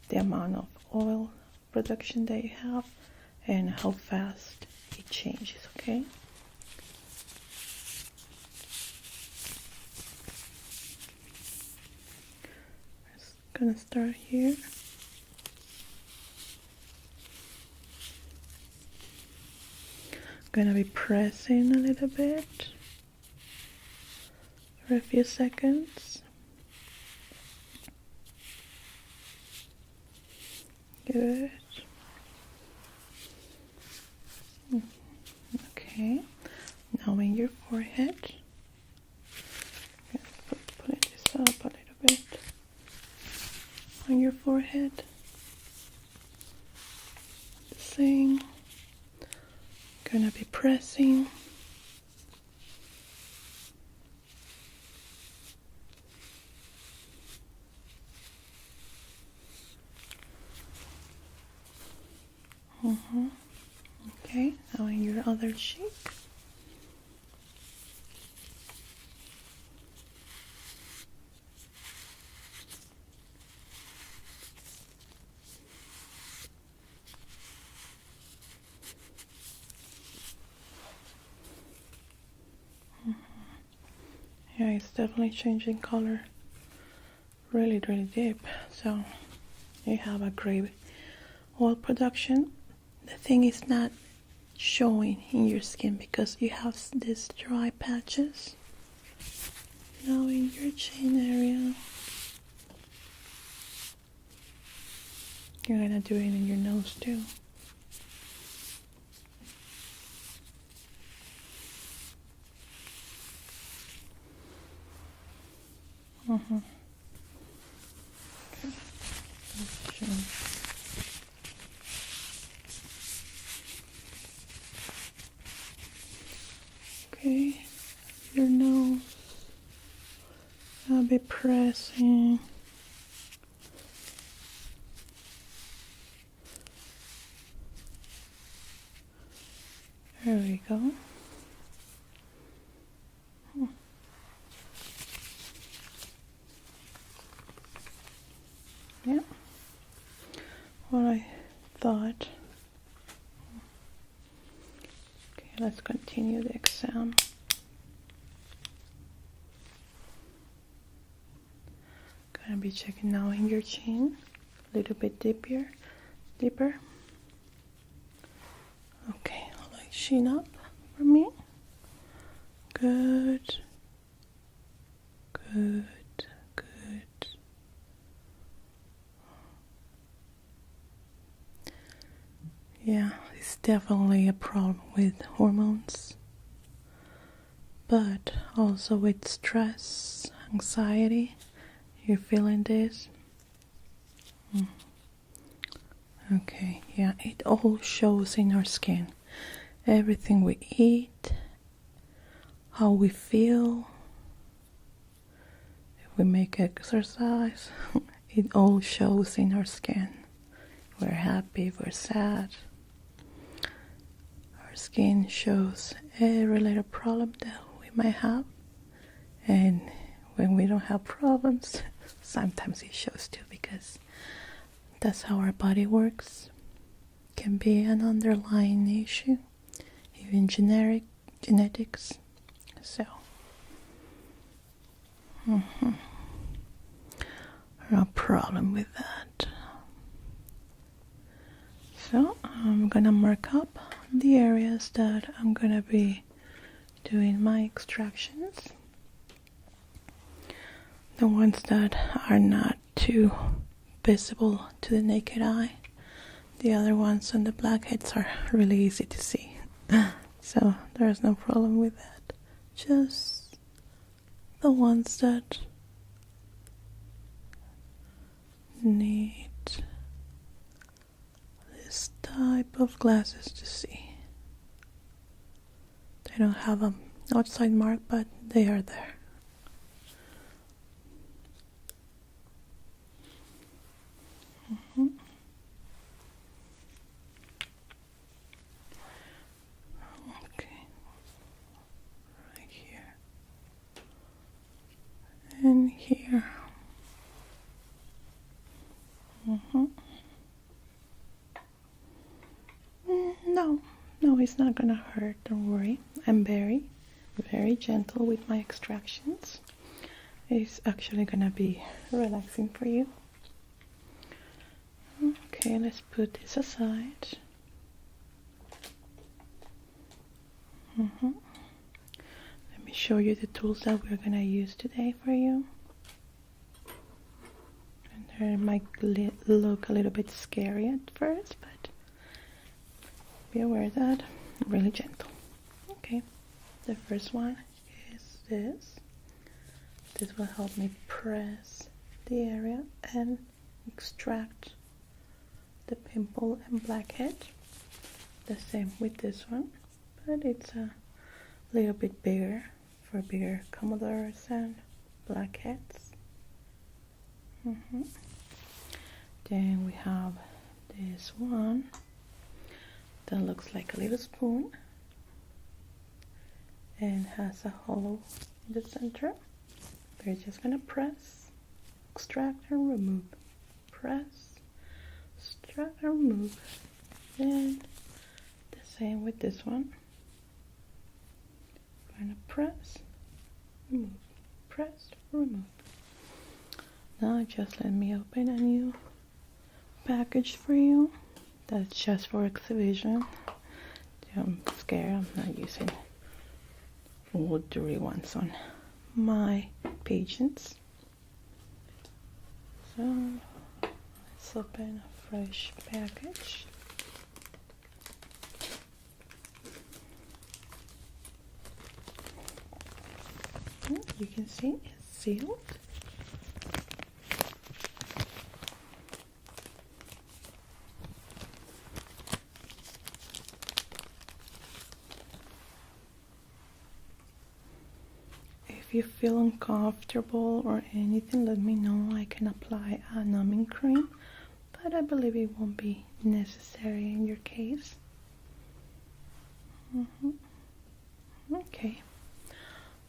Speaker 1: the amount of oil production that you have and how fast it changes, okay? Just gonna start here. Gonna be pressing a little bit for a few seconds. Good. Okay. Now in your forehead, putting this up a little bit on your forehead. The same. Gonna be pressing. Okay, now in your other cheek. Yeah, it's definitely changing color really deep. So you have a great oil production. The thing is not showing in your skin because you have these dry patches. Now in your chin area. You're gonna do it in your nose too. Okay. Okay, your nose. I'll be pressing. There we go. Yeah. What I thought. Okay, let's continue the exam. Gonna be checking now in your chin, a little bit deeper. Okay, like chin up for me. Good. Yeah, it's definitely a problem with hormones, but also with stress, anxiety. You're feeling this? Okay, yeah, it all shows in our skin. Everything we eat, how we feel, if we make exercise, it all shows in our skin. We're happy, we're sad. Our skin shows every little problem that we might have, and when we don't have problems, sometimes it shows too, because that's how our body works. Can be an underlying issue, even genetics. So, no problem with that. So I'm gonna mark up the areas that I'm gonna be doing my extractions. The ones that are not too visible to the naked eye. The other ones on the blackheads are really easy to see. So there's no problem with that. Just the ones that need this type of glasses to see. They don't have an outside mark, but they are there. Okay, right here and here. No, it's not gonna hurt, don't worry. I'm very gentle with my extractions. It's actually gonna be relaxing for you. Okay, let's put this aside. Let me show you the tools that we're gonna use today for you. And they might look a little bit scary at first, but be aware that I'm really gentle. Okay, the first one is this. This will help me press the area and extract the pimple and blackhead. The same with this one, but it's a little bit bigger for bigger comedors and blackheads. Then we have this one that looks like a little spoon and has a hole in the center. We're just gonna press, extract and remove, press, extract and remove. And the same with this one. We're gonna press, remove, press, remove. Now just let me open a new package for you. That's just for exhibition. I'm scared I'm not using old dirty ones on my patients. So let's open a fresh package. You can see it's sealed. If you feel uncomfortable or anything, let me know. I can apply a numbing cream, but I believe it won't be necessary in your case. Okay,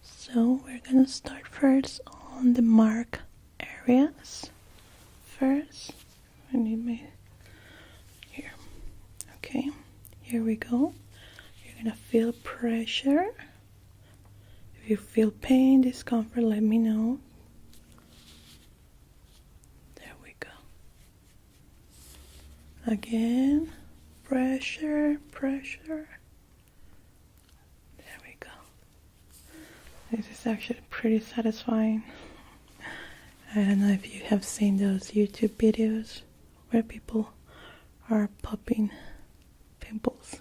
Speaker 1: so we're gonna start first on the mark areas. First, I need my here. Okay, here we go. You're gonna feel pressure. If you feel pain, discomfort, let me know. There we go. Again, pressure, pressure. There we go. This is actually pretty satisfying. I don't know if you have seen those YouTube videos where people are popping pimples.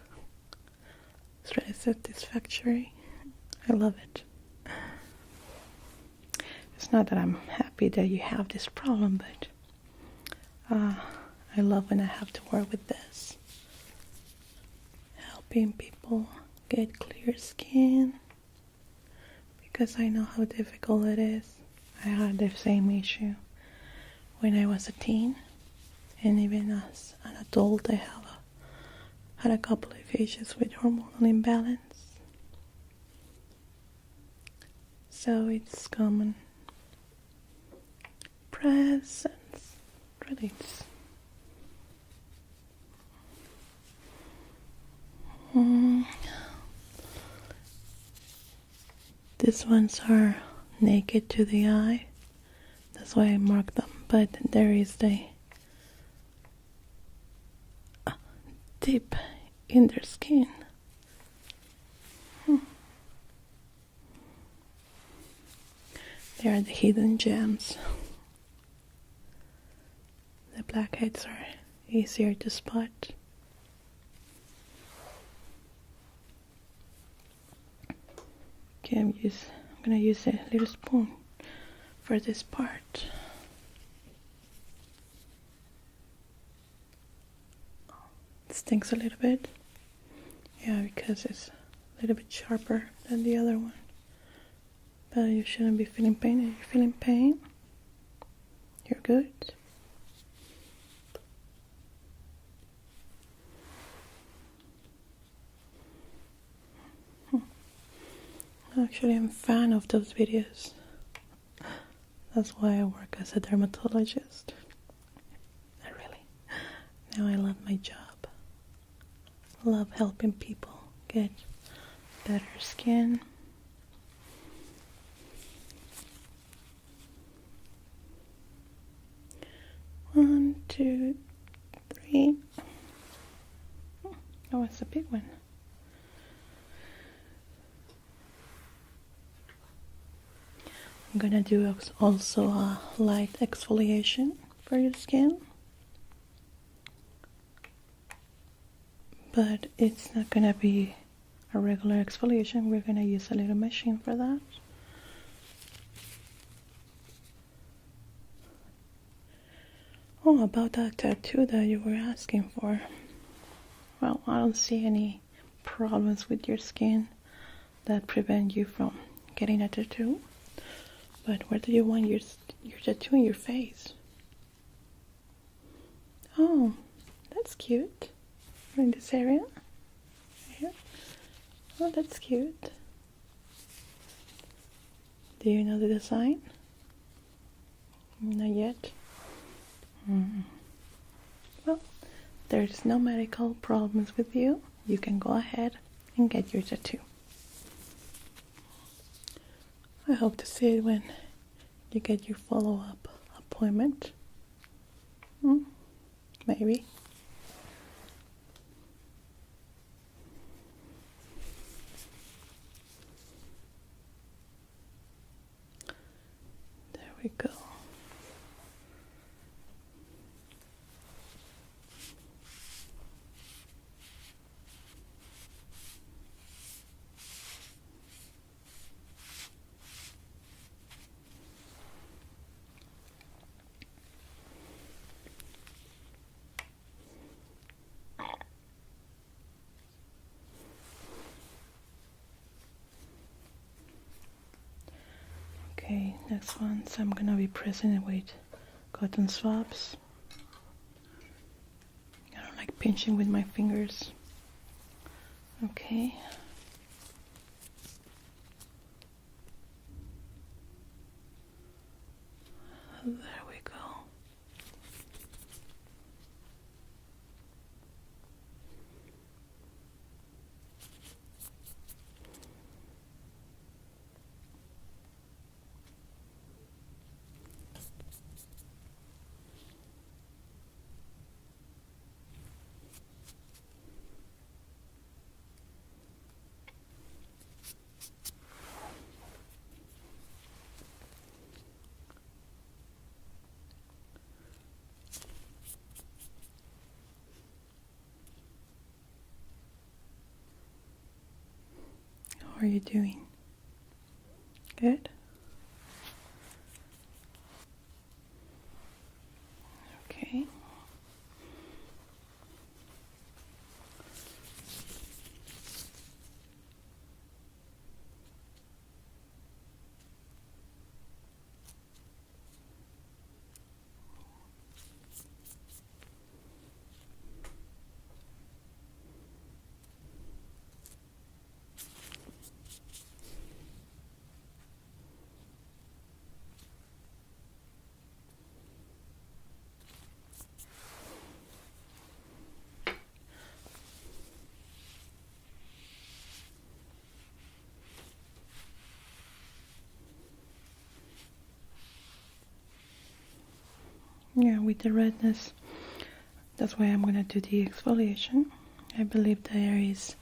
Speaker 1: It's really satisfactory. I love it. It's not that I'm happy that you have this problem, but I love when I have to work with this. Helping people get clear skin, because I know how difficult it is. I had the same issue when I was a teen, and even as an adult I had a couple of issues with hormonal imbalance. So it's common. Press and release. These ones are naked to the eye. That's why I marked them. But there is the dip in their skin. They are the hidden gems. The blackheads are easier to spot. Okay, I'm gonna use a little spoon for this part. It stinks a little bit. Yeah, because it's a little bit sharper than the other one. But you shouldn't be feeling pain. If you're feeling pain, you're good. Actually, I'm a fan of those videos. That's why I work as a dermatologist. Now I love my job. I love helping people get better skin. One, two, three. Oh, it's a big one. I'm gonna do also a light exfoliation for your skin. But it's not gonna be a regular exfoliation. We're gonna use a little machine for that. Oh, about that tattoo that you were asking for. Well, I don't see any problems with your skin that prevent you from getting a tattoo. But where do you want your tattoo in your face? Oh, that's cute. In this area. Here. Oh, that's cute. Do you know the design? Not yet. Well, there's no medical problems with you. You can go ahead and get your tattoo. I hope to see it when you get your follow-up appointment. Maybe. There we go. Okay, next one, so I'm gonna be pressing it with cotton swabs. I don't like pinching with my fingers. Okay. There we go. are you doing? Good? Okay. Yeah, with the redness, that's why I'm going to do the exfoliation. I believe there is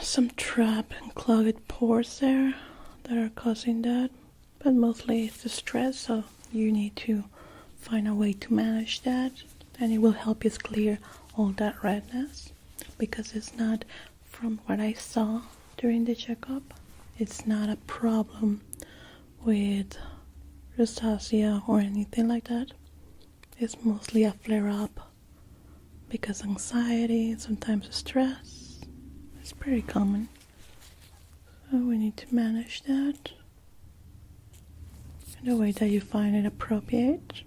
Speaker 1: some trap and clogged pores there that are causing that, but mostly it's the stress, so you need to find a way to manage that, and it will help you clear all that redness, because it's not, from what I saw during the checkup, it's not a problem with rosacea or anything like that. It's mostly a flare-up because anxiety, sometimes stress. It's pretty common. So we need to manage that in the way that you find it appropriate.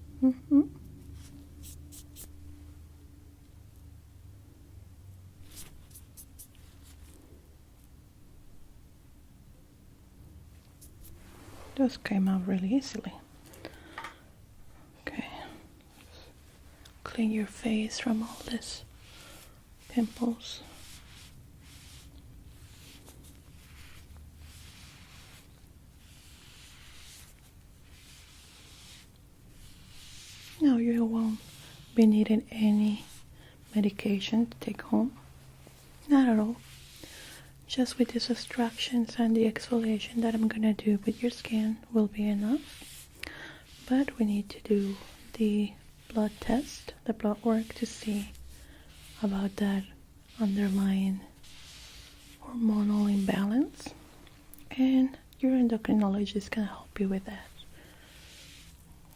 Speaker 1: Those came out really easily. Okay. Clean your face from all this pimples. No, you won't be needing any medication to take home. Not at all. Just with these extractions and the exfoliation that I'm gonna do with your skin will be enough. But we need to do the blood test, the blood work, to see about that underlying hormonal imbalance. And your endocrinologist can help you with that.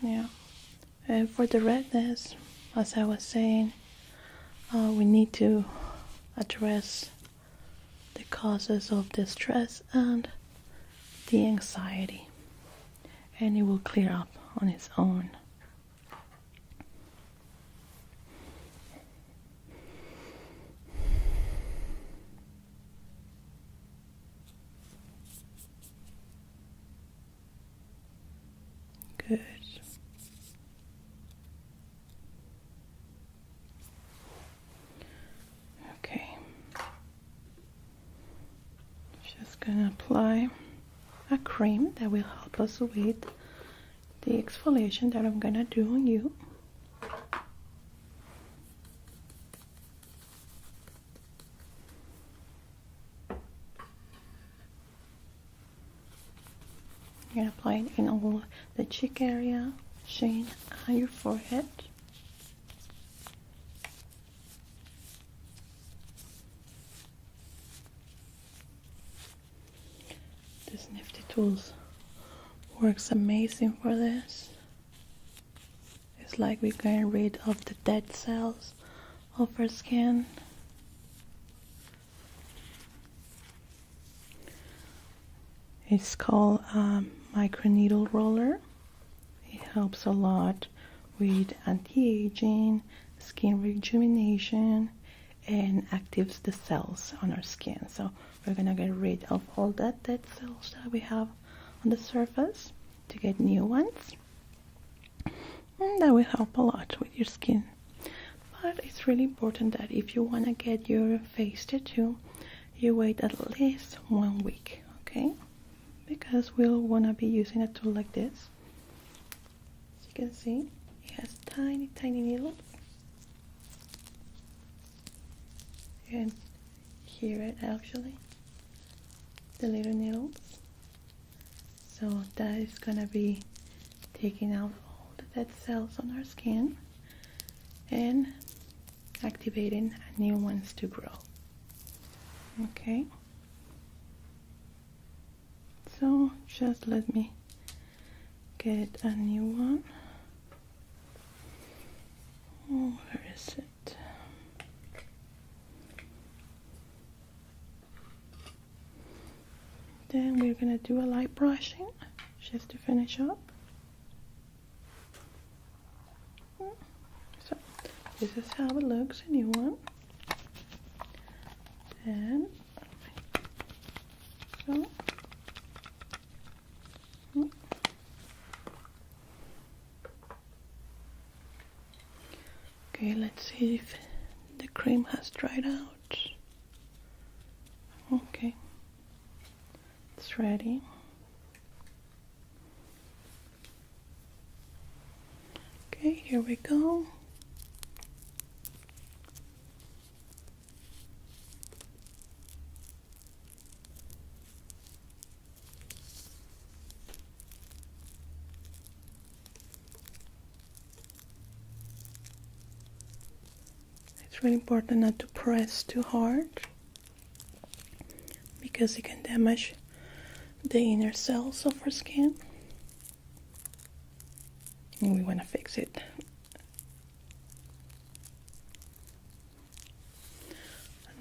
Speaker 1: Yeah. And for the redness, as I was saying, we need to address the causes of the stress and the anxiety, and it will clear up on its own. Good. Okay. Just gonna apply a cream that will help us with the exfoliation that I'm gonna do on you. You're gonna apply it in all the cheek area, chin, and your forehead. This Nifty Tools works amazing for this. It's like we're getting rid of the dead cells of our skin. It's called microneedle roller. It helps a lot with anti-aging, skin rejuvenation, and actives the cells on our skin. So we're gonna get rid of all that dead cells that we have on the surface to get new ones, and that will help a lot with your skin. But it's really important that if you want to get your face tattoo, you wait at least 1 week, okay? Because we'll want to be using a tool like this. As you can see, it has tiny needles. You can hear it actually, the little needles. So that is gonna be taking out all the dead cells on our skin and activating new ones to grow. Okay, So just let me get a new one. Oh, where is it? Then we're gonna do a light brushing just to finish up. So this is how it looks, a new one. Then so okay, let's see if the cream has dried out. Okay, it's ready. Okay, here we go. It's really important not to press too hard because it can damage the inner cells of our skin. And we want to fix it.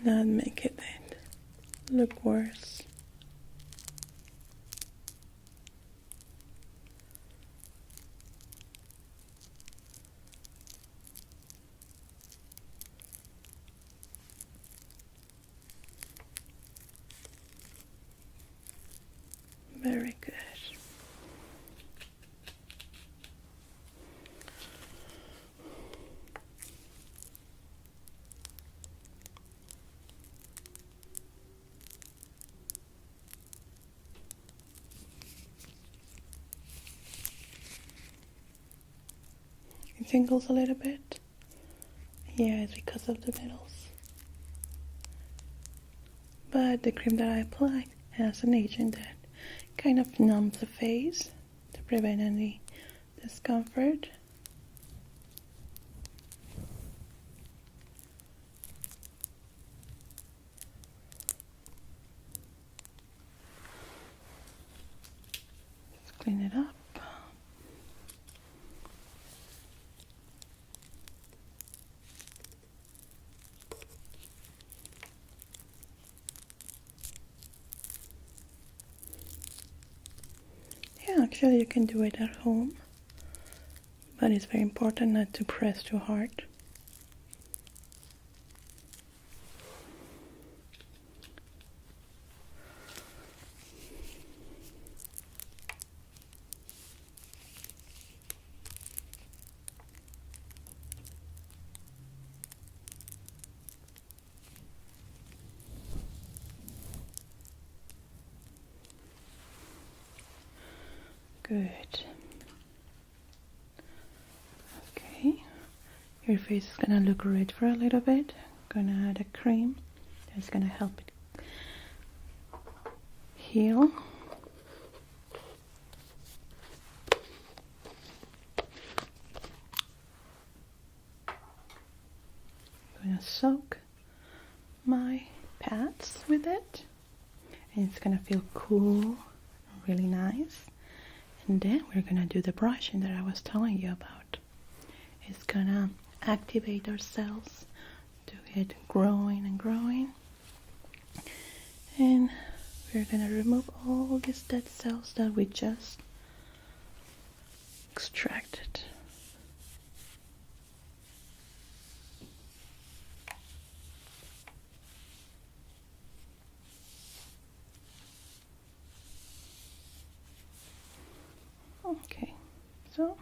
Speaker 1: Not make it look worse. Very good. It tingles a little bit. Yeah, it's because of the needles. But the cream that I applied has an agent that kind of numbs the face to prevent any discomfort. Let's clean it up. Yeah, actually you can do it at home, but it's very important not to press too hard. Good. Okay, your face is gonna look red for a little bit. Gonna add a cream that's gonna help it heal. I'm gonna soak my pads with it, and it's gonna feel cool, really nice. And then we're gonna do the brushing that I was telling you about. It's gonna activate our cells to get growing and growing. And we're gonna remove all these dead cells that we just extracted. Okay, so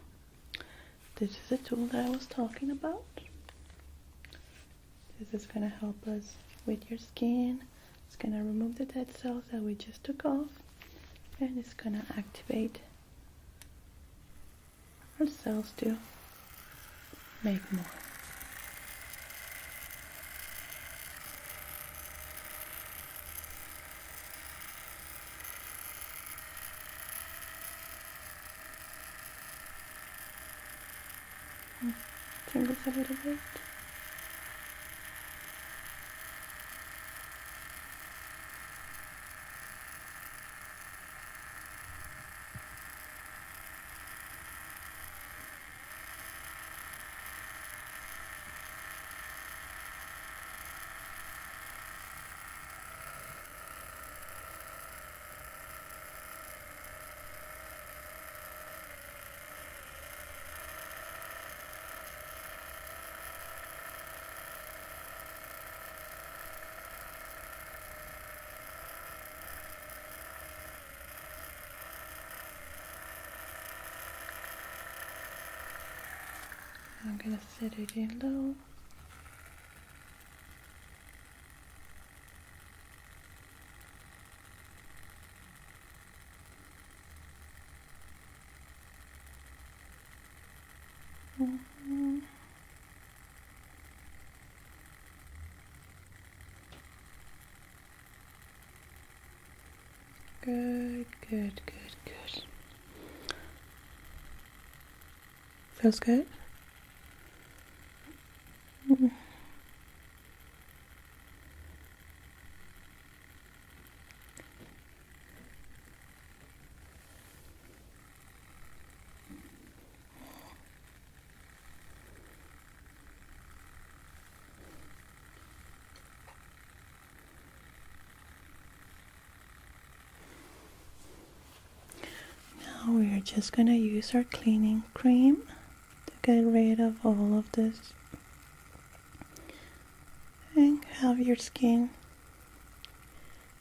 Speaker 1: this is the tool that I was talking about. This is going to help us with your skin. It's going to remove the dead cells that we just took off, and it's going to activate our cells to make more. Tingles a little bit. I'm gonna set it in low. Good, good, good, good. Feels good? Now we're just gonna use our cleaning cream to get rid of all of this and have your skin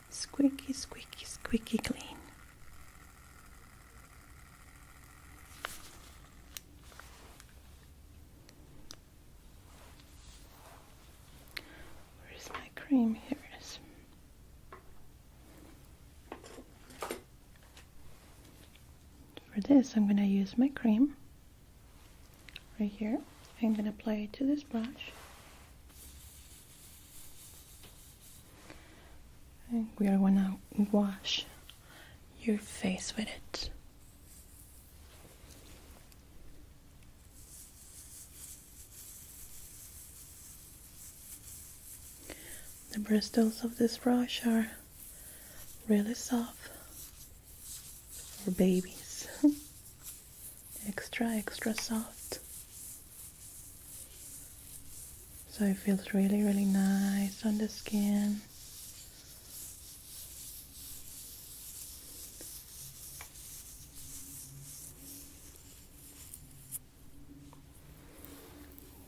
Speaker 1: squeaky, squeaky, squeaky clean. Where's my cream? Here it is. For this, I'm going to use my cream right here. I'm going to apply it to this brush. And we are going to wash your face with it. The bristles of this brush are really soft for babies. Extra soft. So it feels really, really nice on the skin.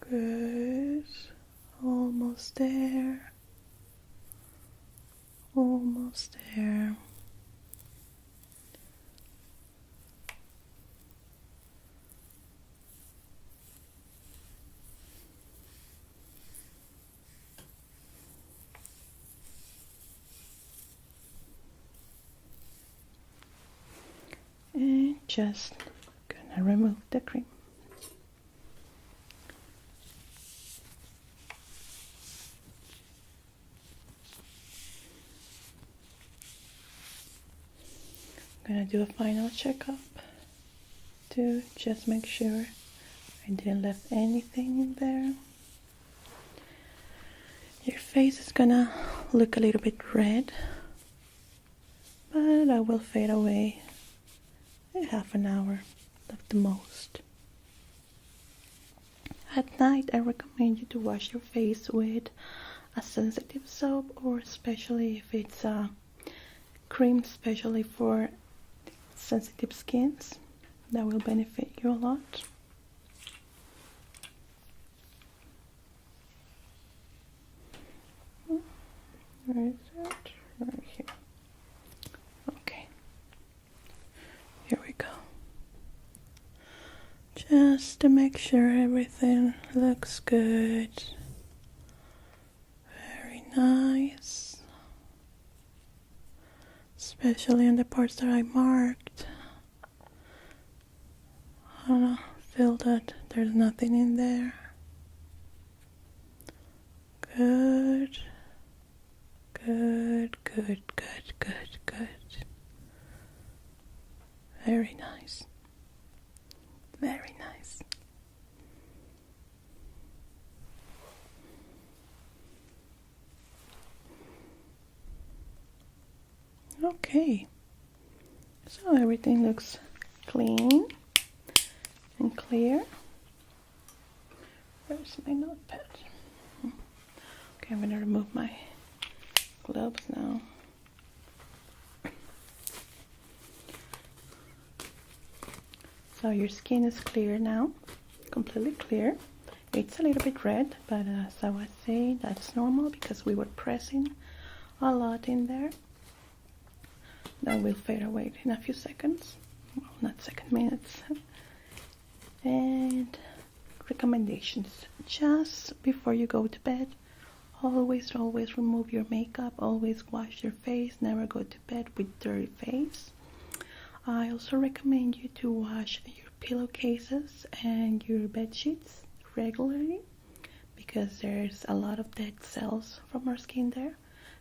Speaker 1: Good. Almost there. Almost there. And just gonna remove the cream. I'm gonna do a final checkup to just make sure I didn't left anything in there. Your face is gonna look a little bit red, but that will fade away in half an hour at the most. At night, I recommend you to wash your face with a sensitive soap, or especially if it's a cream especially for sensitive skins. That will benefit you a lot. Where is it? Right here. Okay. Here we go. Just to make sure everything looks good. Very nice. Especially on the parts that I marked. I feel that there's nothing in there. Good. Good, good, good, good, good. Very nice. Very nice. Okay. So everything looks clean and clear. Where's my notepad? Okay, I'm going to remove my gloves now. So your skin is clear now, completely clear. It's a little bit red, but as I was saying, that's normal because we were pressing a lot in there. That will fade away in a few seconds. Well, not seconds, minutes. And recommendations. Just before you go to bed, always remove your makeup, always wash your face, never go to bed with dirty face. I also recommend you to wash your pillowcases and your bed sheets regularly because there's a lot of dead cells from our skin there,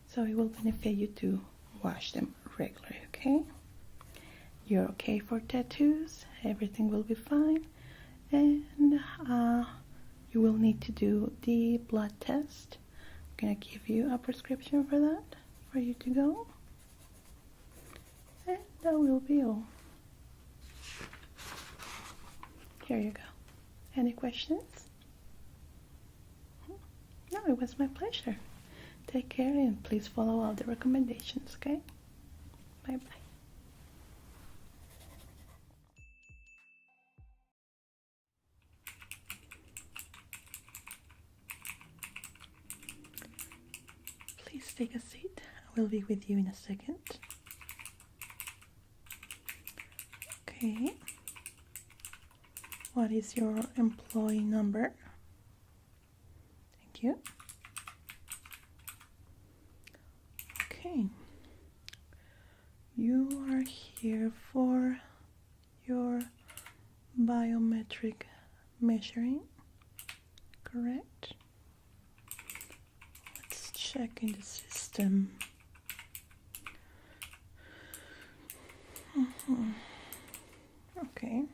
Speaker 1: so it will benefit you to wash them regularly. Okay, you're okay for tattoos, everything will be fine, and you will need to do the blood test. I'm gonna give you a prescription for that, for you to go, and that will be all. Here you go. Any questions? No, it was my pleasure. Take care and please follow all the recommendations, okay? Bye-bye. Please take a seat. I will be with you in a second. Okay. What is your employee number? Thank you. Okay. You are here for your biometric measuring, correct? Let's check in the system. Okay.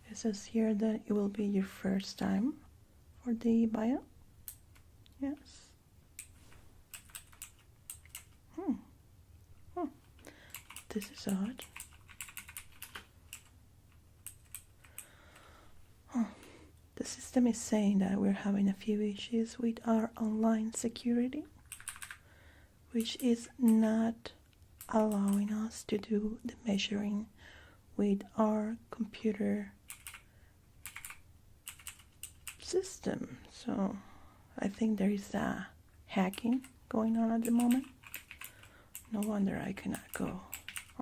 Speaker 1: It says here that it will be your first time for the bio. Yes. This is odd. The system is saying that we're having a few issues with our online security, which is not allowing us to do the measuring with our computer system. So I think there is a hacking going on at the moment. No wonder I cannot go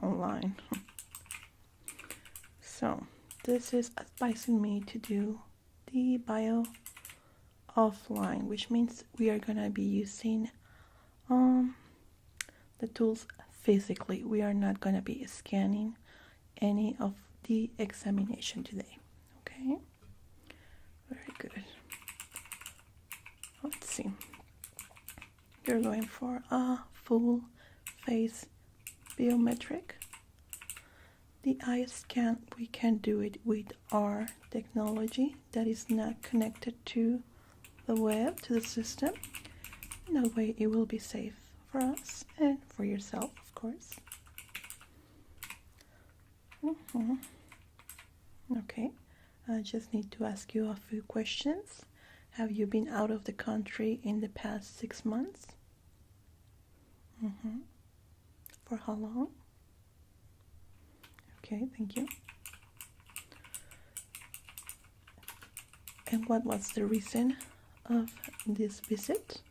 Speaker 1: online. So this is advising me to do the bio offline, which means we are gonna be using the tools physically. We are not gonna be scanning any of the examination today. Okay, very good. Let's see, you're going for a full face biometric. The eye scan, we can do it with our technology that is not connected to the web, to the system. That way it will be safe for us and for yourself, of course. Okay, I just need to ask you a few questions. Have you been out of the country in the past 6 months? For how long? Okay, thank you. And what was the reason of this visit?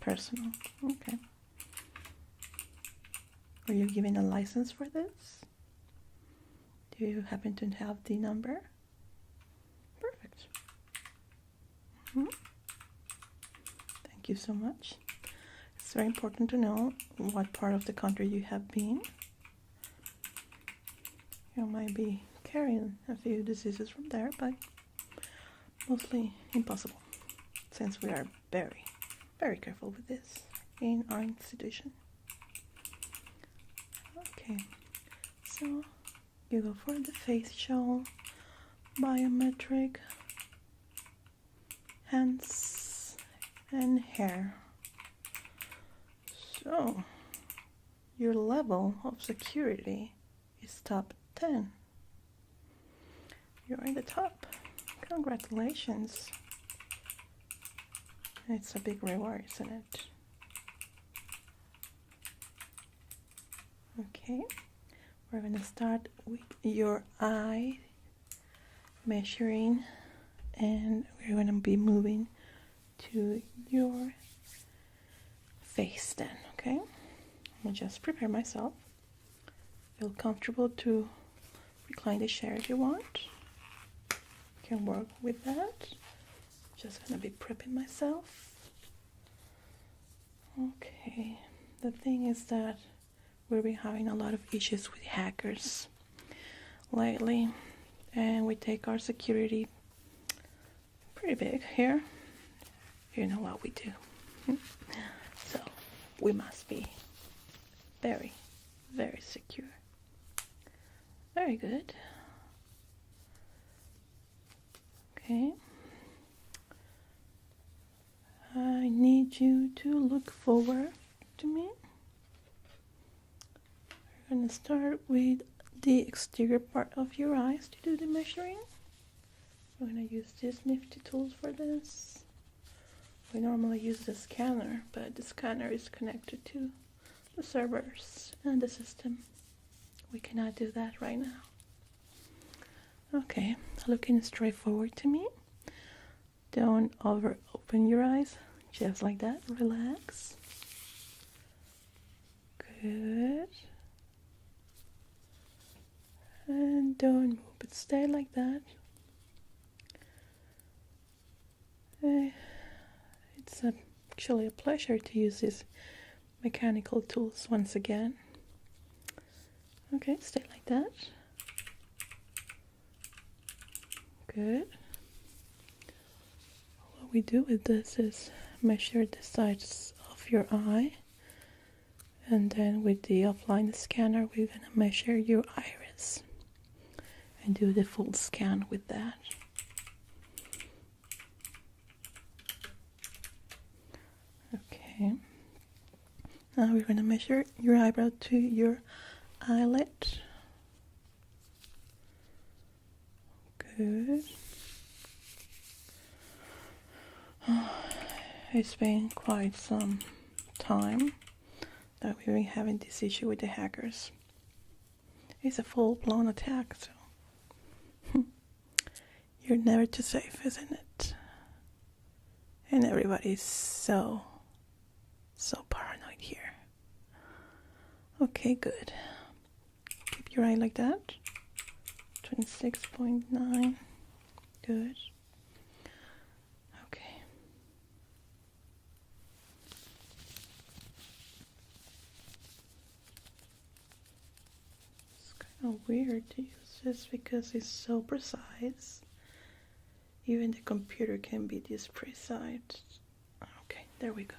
Speaker 1: Personal. Okay. Were you given a license for this? Do you happen to have the number? Perfect. Thank you so much. It's very important to know what part of the country you have been. You might be carrying a few diseases from there, but mostly impossible, since we are very, very careful with this in our institution. Okay, so you go for the facial, biometric, hands, and hair. So, your level of security is top 10. You're in the top. Congratulations. It's a big reward, isn't it? Okay, we're going to start with your eye measuring, and we're going to be moving to your face then, okay? I'll just prepare myself. Feel comfortable to recline the chair if you want. You can work with that. Just gonna be prepping myself. Okay, the thing is that we've been having a lot of issues with hackers lately, and we take our security pretty big here. You know what we do. So we must be very, very secure. Very good. Okay. I need you to look forward to me. We're going to start with the exterior part of your eyes to do the measuring. We're going to use these nifty tools for this. We normally use the scanner, but the scanner is connected to the servers and the system. We cannot do that right now. Okay, looking straight forward to me. Don't over open your eyes, just like that. Relax. Good. And don't move, but stay like that. It's actually a pleasure to use these mechanical tools once again. Okay, stay like that. Good. What we do with this is measure the size of your eye, and then with the offline scanner we're going to measure your iris and do the full scan with that. Okay, now we're going to measure your eyebrow to your eyelid. Good. It's been quite some time that we've been having this issue with the hackers. It's a full-blown attack, so you're never too safe, isn't it? And everybody's so paranoid here. Okay, good. Keep your eye like that. 26.9. Good. Okay. It's kind of weird to use this because it's so precise. Even the computer can be this precise. Okay, there we go.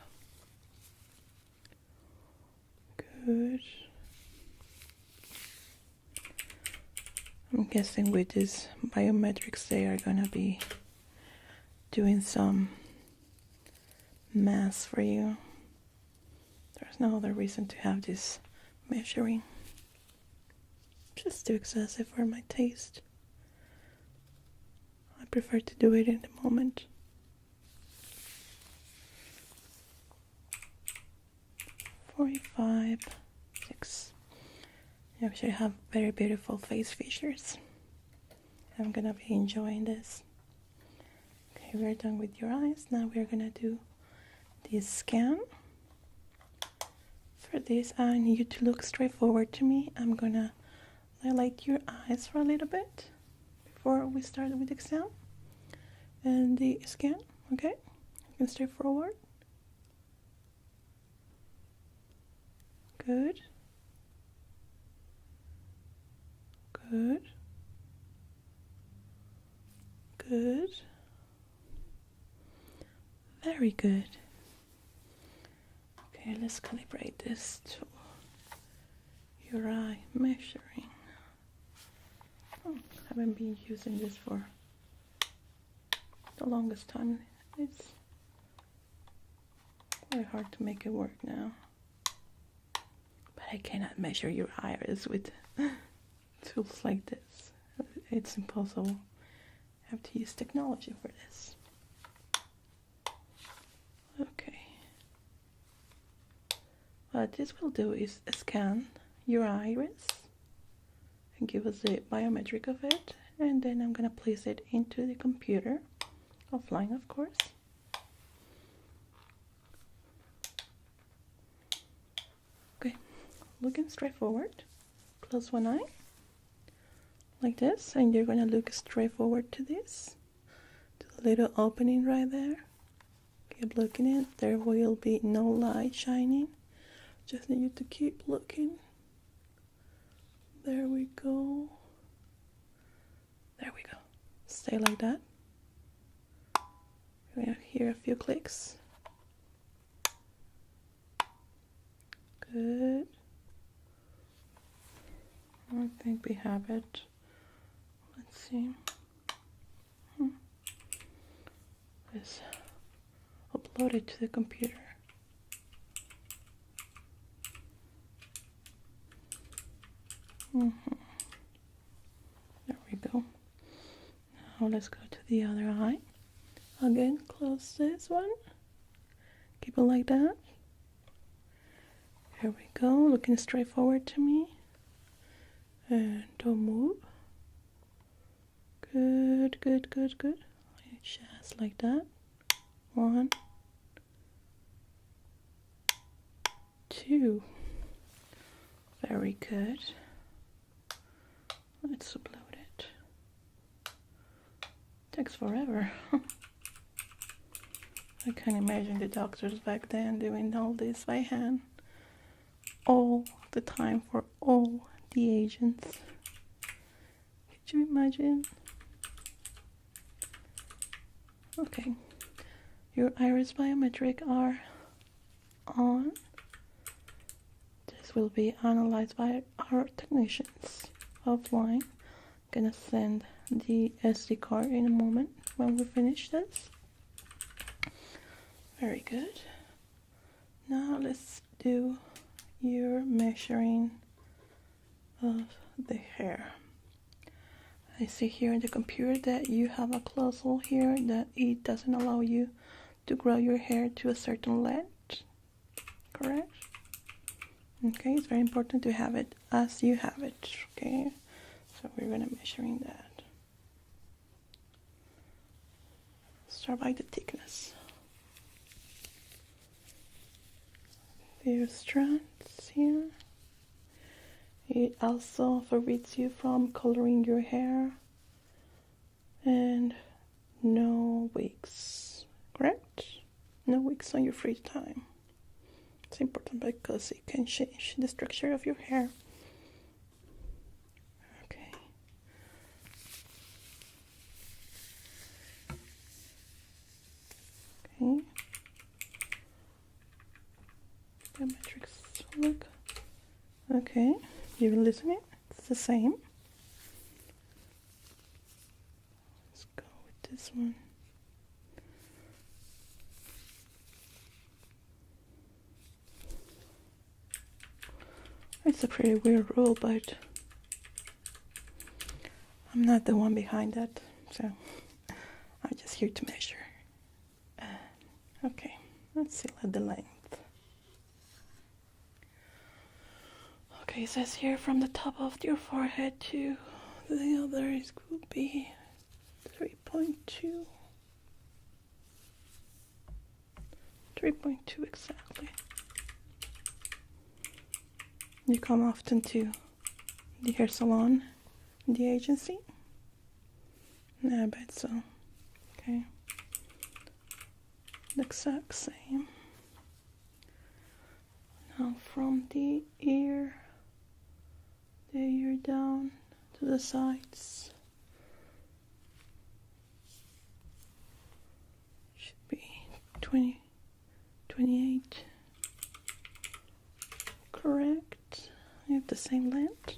Speaker 1: Good. I'm guessing with these biometrics they are gonna be doing some math for you. There's no other reason to have this measuring. Just too excessive for my taste. I prefer to do it in the moment. 45, 6. You actually have very beautiful face features. I'm gonna be enjoying this. Okay, we're done with your eyes. Now we're gonna do this scan. For this, I need you to look straight forward to me. I'm gonna highlight your eyes for a little bit before we start with the exam and the scan. Okay, you can stay forward. Good. Good. Good. Very good. Okay, let's calibrate this to your eye measuring. Oh, haven't been using this for the longest time. It's quite hard to make it work now. But I cannot measure your iris with tools like this. It's impossible. I have to use technology for this. Okay. What this will do is scan your iris and give us the biometric of it, and then I'm gonna place it into the computer, offline of course. Okay, looking straight forward. Close one eye. like this, and you're gonna look straight forward to this, to the little opening right there. Keep looking in. There will be no light shining. Just need you to keep looking. There we go. There we go. Stay like that. You're gonna hear a few clicks. Good. I think we have it. Let's see. Let's upload it to the computer. There we go. Now let's go to the other eye. Again, close this one. Keep it like that. Here we go, looking straight forward to me. And don't move. Good, good, good, good. Just like that. 1, 2. Very good. Let's upload it. Takes forever. I can imagine the doctors back then doing all this by hand. All the time for all the agents. Could you imagine? Okay. Your iris biometric are on. This will be analyzed by our technicians offline. I'm gonna send the SD card in a moment when we finish this. Very good. Now let's do your measuring of the hair. I see here in the computer that you have a closure here that it doesn't allow you to grow your hair to a certain length. Correct? Okay, it's very important to have it as you have it. Okay, so we're gonna measuring that. Start by the thickness. Few strands here. It also forbids you from coloring your hair, and no wigs, correct? No wigs on your free time. It's important because it can change the structure of your hair. Okay. Okay. Biometrics look. Okay. You're listening? It's the same. Let's go with this one. It's a pretty weird rule, but I'm not the one behind that, so I'm just here to measure. Okay, let's see the length. Okay, it says here from the top of your forehead to the other, it could be 3.2. 3.2 exactly. You come often to the hair salon, the agency? No, I bet so. Okay. The exact same. Now from the ear down to the sides. Should be 20, 28. Correct. I have the same length.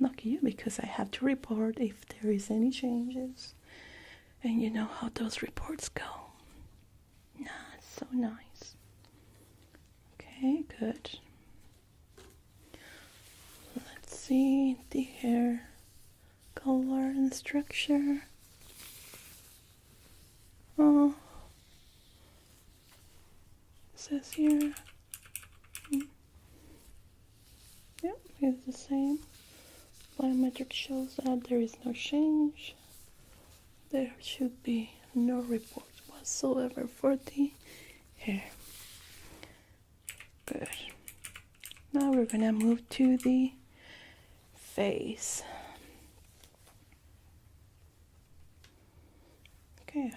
Speaker 1: Lucky you, because I have to report if there is any changes. And you know how those reports go. It's so nice. Okay, good. Let's see the hair color and structure. Oh, it says here. Yep, it's the same. Biometric shows that there is no change. There should be no report whatsoever for the hair. Good. Now we're gonna move to the face.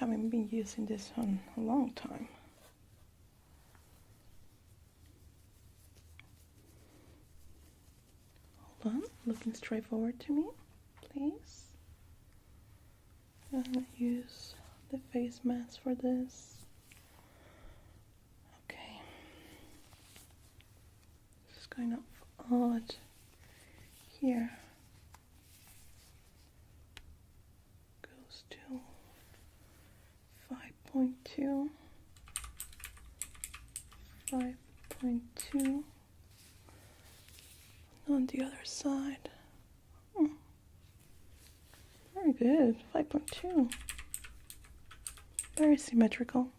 Speaker 1: haven't been using this on a long time. Hold on, looking straight forward to me, please. I'm gonna use the face mask for this. Okay. This is kind of odd here. Goes to 5.2, 5.2 on the other side. Very good, 5.2. Very symmetrical.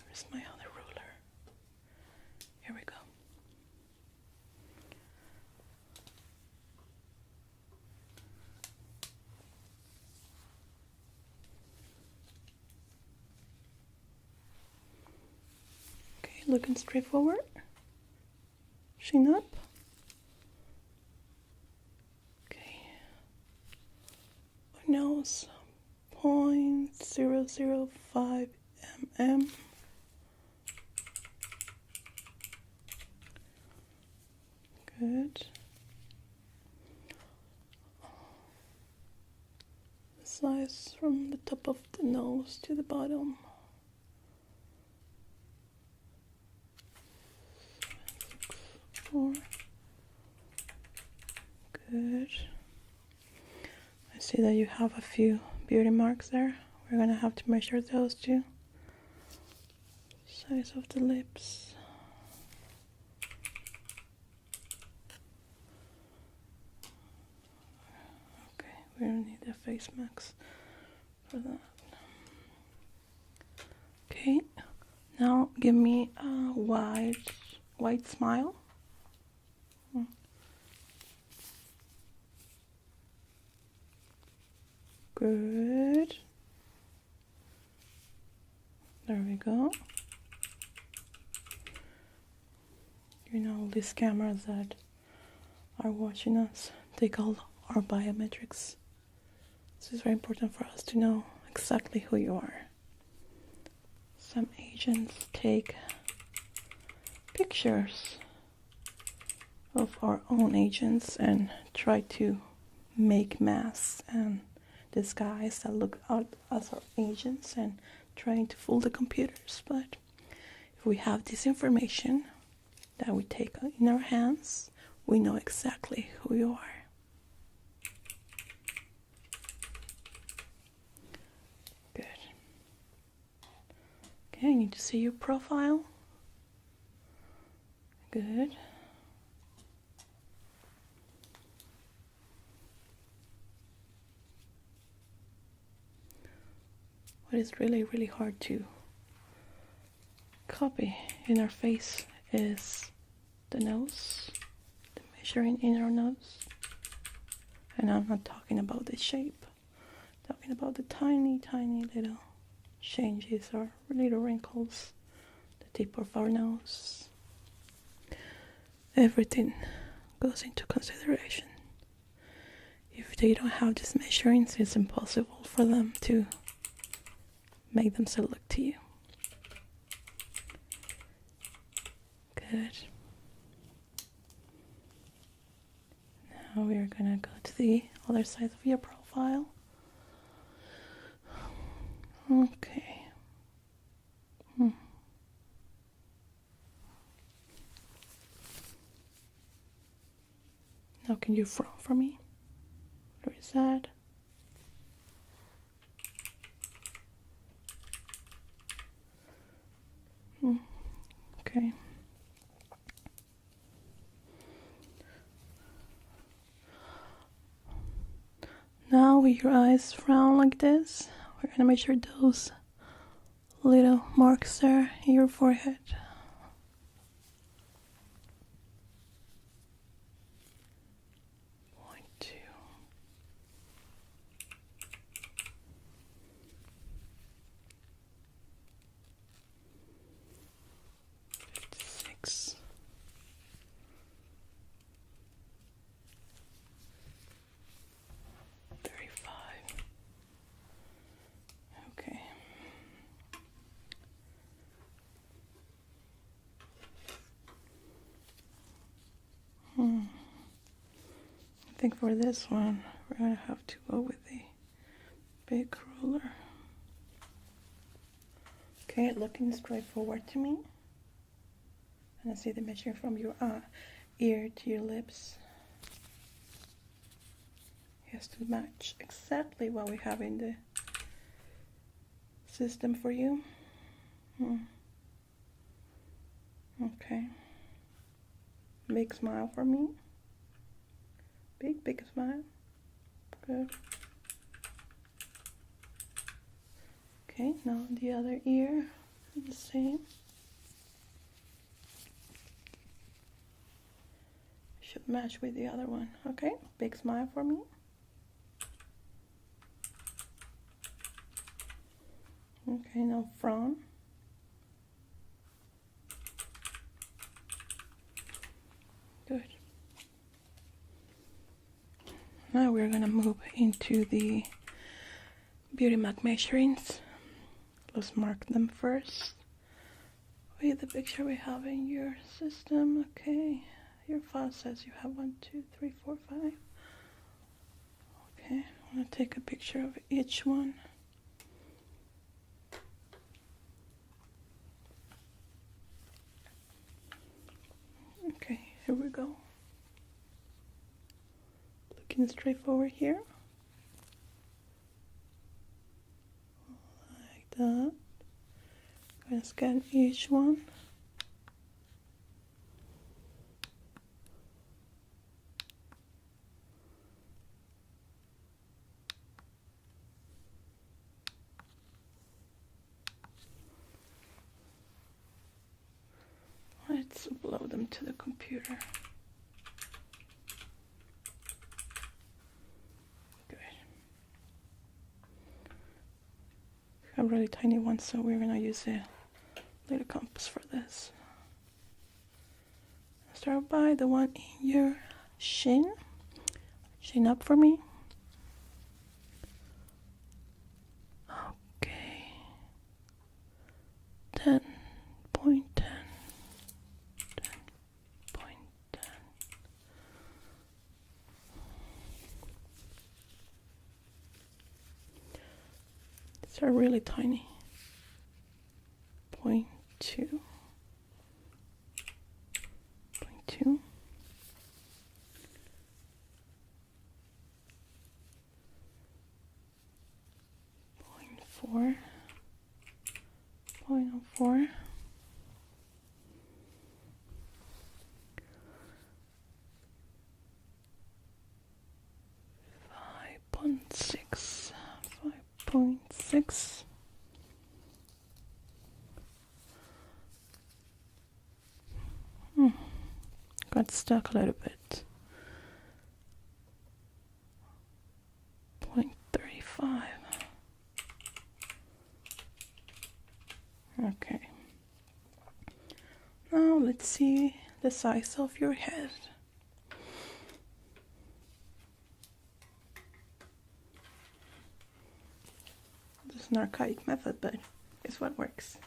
Speaker 1: Where's my other ruler? Here we go. Okay, looking straight forward. Chin up. Nose 0.005 mm. Good. The size from the top of the nose to the bottom. Good. I see that you have a few beauty marks there. We're gonna have to measure those too. Size of the lips. Okay, we don't need a face mask for that. Okay, now give me a wide smile. Good. There we go. You know, these cameras that are watching us take all our biometrics. This is very important for us to know exactly who you are. Some agents take pictures of our own agents and try to make masks and disguise that look out as our agents and trying to fool the computers. But if we have this information that we take in our hands, we know exactly who you are. Good. Okay, I need to see your profile. Good. What is really, really hard to copy in our face is the nose, the measuring in our nose. And I'm not talking about the shape, I'm talking about the tiny, tiny little changes or little wrinkles, the tip of our nose. Everything goes into consideration. If they don't have these measurements, it's impossible for them to make themselves look to you. Good. Now we are gonna go to the other side of your profile. Okay. Now can you frown for me? Where is that? Okay. Now with your eyes frown like this, we're gonna measure those little marks there in your forehead. think for this one, we're going to have to go with the big ruler. Okay, looking straight forward to me. And I see the measuring from your ear to your lips. It has to match exactly what we have in the system for you. Okay. Big smile for me. Big smile. Good. Okay, now the other ear, the same. Should match with the other one. Okay, big smile for me. Okay, now frown. Good. Now we're gonna move into the beauty mark measurings. Let's mark them first with the picture we have in your system. Okay, your file says you have 1, 2, 3, 4, 5. Okay, I'm gonna take a picture of each one. Okay, here we go. Looking straight forward here. Like that. I'm gonna scan each one. Let's upload them to the computer. Good. I have really tiny ones, so we're gonna use a little compass for this. Start by the one in your chin. Chin up for me. Okay. 10.10. 10.10. These are really tiny. 0.2. 0.2. 0.4. 0.04. 5.6. 5.6. Got stuck a little bit. 0.35. Okay. Now let's see the size of your head. This is an archaic method, but it's what works.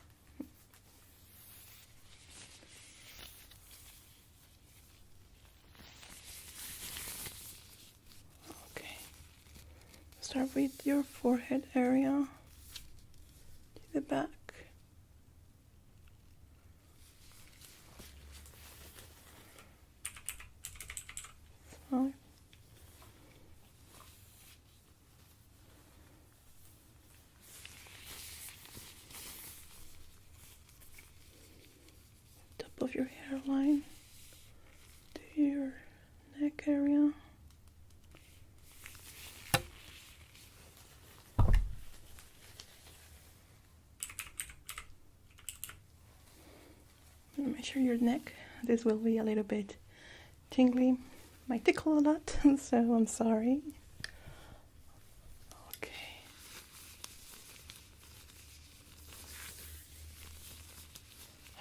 Speaker 1: Okay. Start with your forehead area to the back. So top of your hairline to your neck area. Measure your neck. This will be a little bit tingly. Might tickle a lot, so I'm sorry. Okay.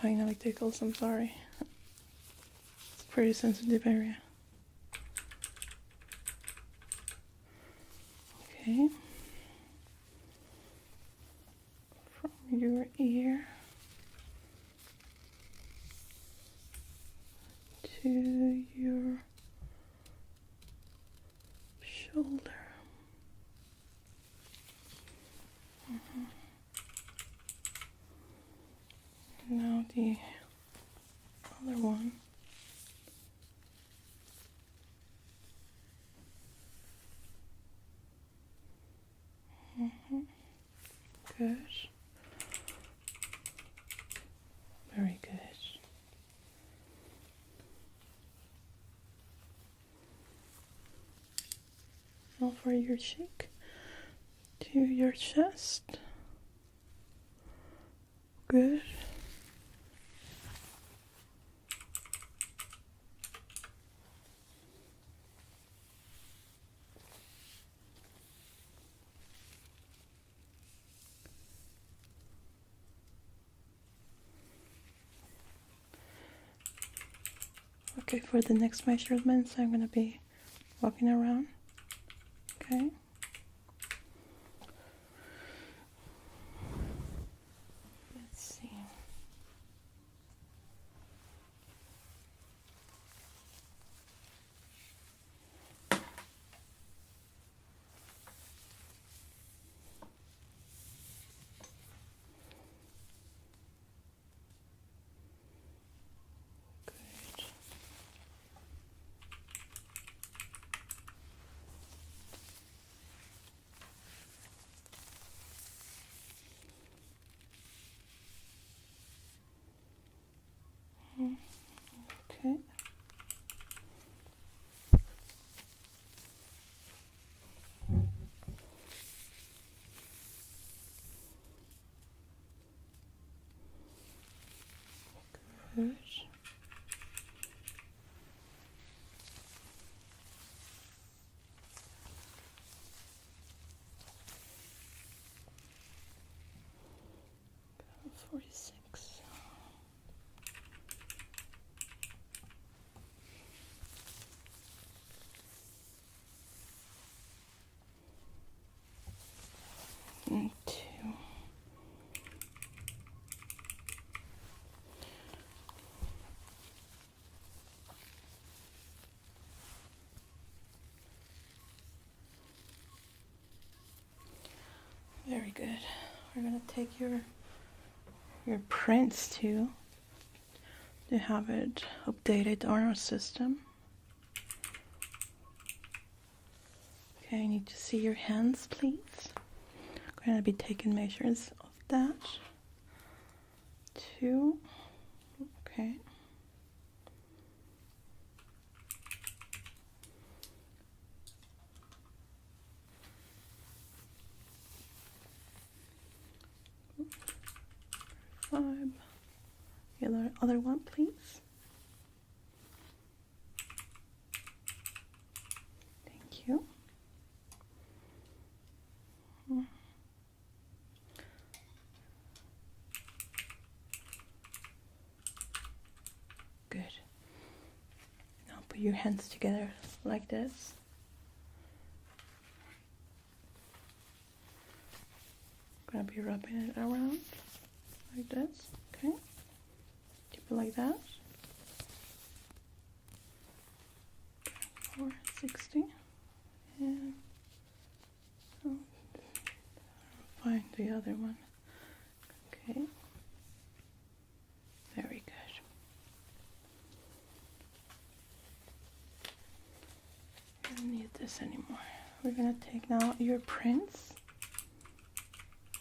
Speaker 1: I know it tickles, I'm sorry. It's a pretty sensitive area. Okay. From your ear to your Now the other one. Good. Very good. Now for your cheek to your chest. Good. Okay, for the next measurements, I'm going to be walking around. Okay. Let's see. Okay. Good. Good. 46. And 2. Very good. We're gonna take your prints too to have it updated on our system. Okay, I need to see your hands, please. I'm gonna be taking measures of that. 2. Okay. Five. The other one, please. Thank you. Good. Now put your hands together like this. I'm gonna be rubbing it around like this. Okay. Keep it like that. 460. And find the other one. Okay. Very good. I don't need this anymore. We're gonna take now your prints.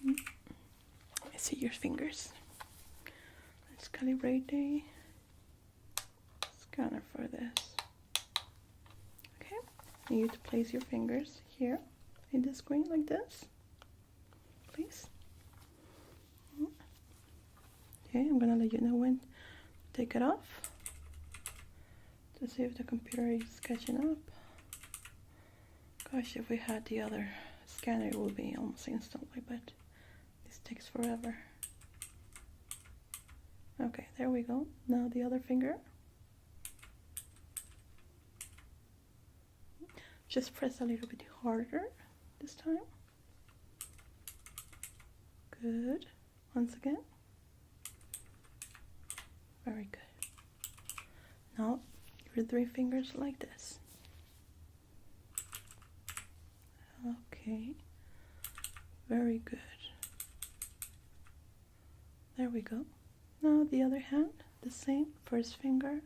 Speaker 1: I see your fingers. Let's calibrate the scanner for this. Okay. I need you to place your fingers here in the screen like this. Please. Okay, I'm gonna let you know when to take it off to see if the computer is catching up. Gosh, if we had the other scanner, it would be almost instantly, but this takes forever. Okay, there we go. Now the other finger. Just press a little bit harder this time. Good. Once again. Very good. Now your 3 fingers like this. Okay. Very good. There we go. Now the other hand, the same, first finger.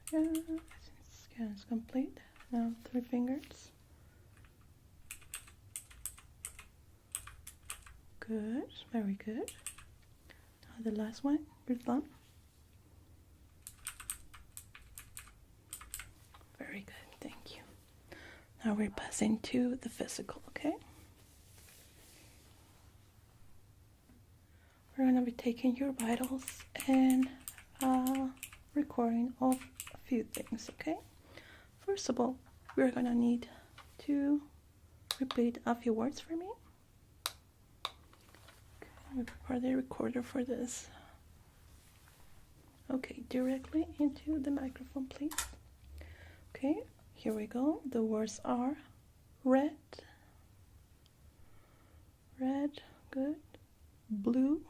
Speaker 1: Scan is complete. Now 3 fingers. Good, very good. Now the last one, your thumb. Very good, thank you. Now we're passing to the physical, okay? We're going to be taking your vitals and recording of a few things, okay? First of all, we're going to need to repeat a few words for me. Okay, we prepare the recorder for this. Okay, directly into the microphone, please. Okay, here we go. The words are red, good, blue,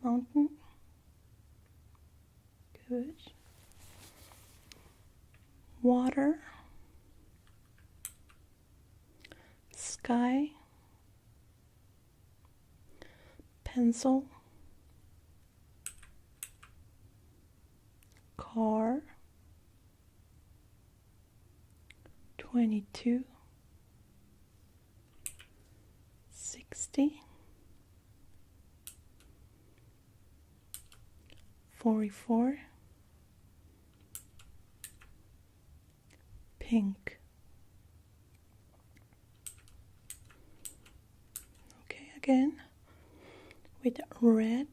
Speaker 1: mountain, good, water, sky, pencil, car, 22, 60, 44, pink. Okay, again with red,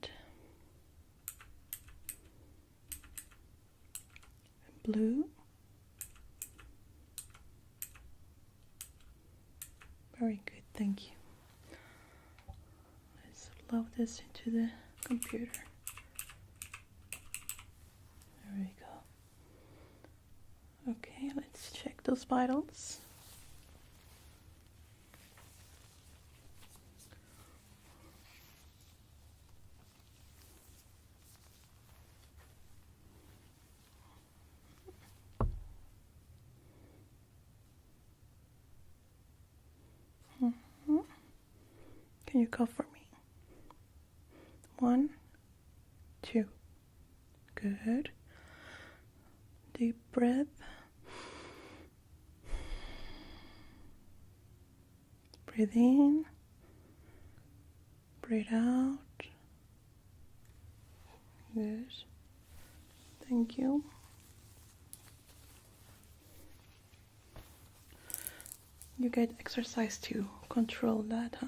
Speaker 1: blue, very good, thank you. Let's load this into the computer. There we go. Okay, let's check those vitals. Can you cough for me? 1, 2. Good. Deep breath. Breathe in. Breathe out. Good. Thank you. You get exercise to control that, huh?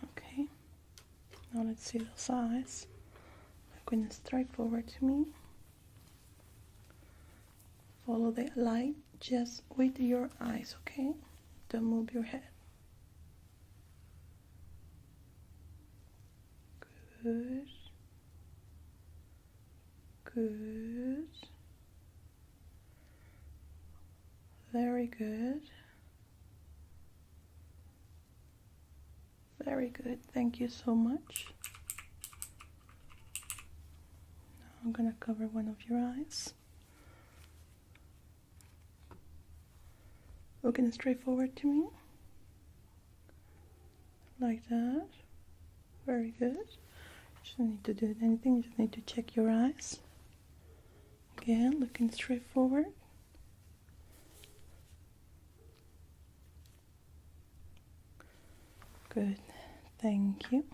Speaker 1: Okay. Now let's see those eyes. Looking straight forward to me. Follow the light just with your eyes, okay? Don't move your head. Good. Good. Very good. Very good. Thank you so much. Now I'm going to cover one of your eyes. Looking straight forward to me. Like that. Very good. You don't need to do anything. You just need to check your eyes. Again, looking straight forward. Good. Thank you.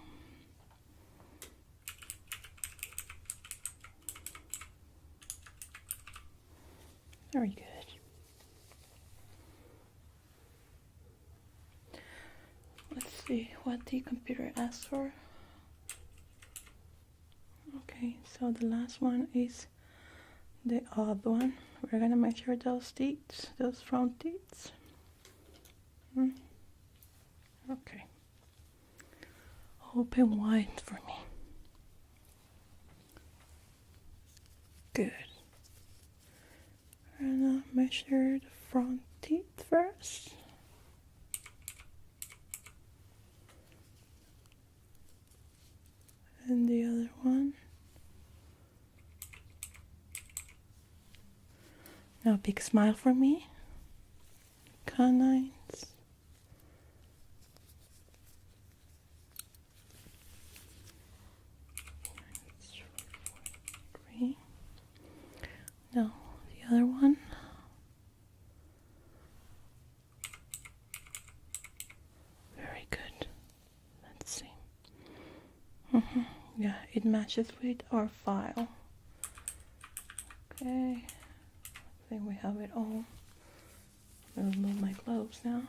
Speaker 1: Very good. Let's see what the computer asks for. Okay, so the last one is the odd one. We're gonna measure those teeth, those front teeth. Okay. Open wide for me. Good. We're gonna measure the front teeth first. And the other one. Now, big smile for me. Canines. Now, the other one. Very good. Let's see. Yeah, it matches with our file. Okay. I think we have it all. I'm gonna remove my gloves now.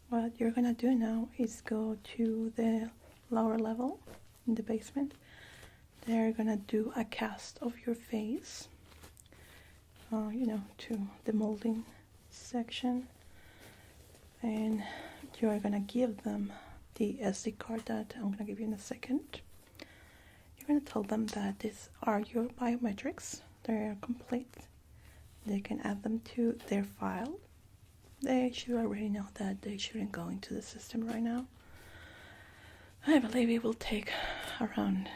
Speaker 1: What you're gonna do now is go to the lower level in the basement. They're gonna do a cast of your face, to the molding section, and you're gonna give them the SD card that I'm gonna give you in a second. You're gonna tell them that these are your biometrics. They're complete. They can add them to their file. They should already know that they shouldn't go into the system right now. I believe it will take around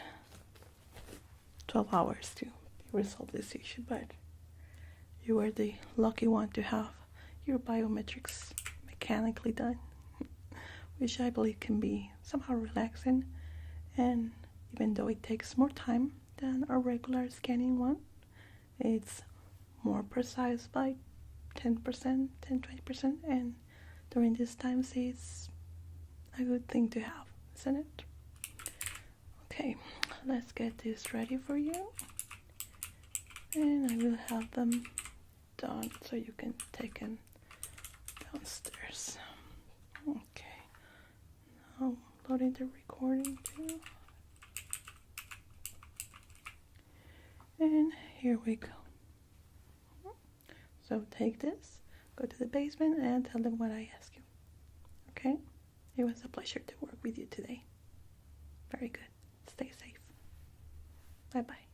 Speaker 1: 12 hours to resolve this issue, but you are the lucky one to have your biometrics mechanically done, which I believe can be somehow relaxing, and even though it takes more time than a regular scanning one, it's more precise by 10%, 10-20%, and during these times it's a good thing to have, isn't it? Okay, let's get this ready for you, and I will have them done so you can take them downstairs. Okay, now loading the recording too, and here we go. So take this, go to the basement, and tell them what I asked you. Okay? It was a pleasure to work with you today. Very good. Stay safe. Bye-bye.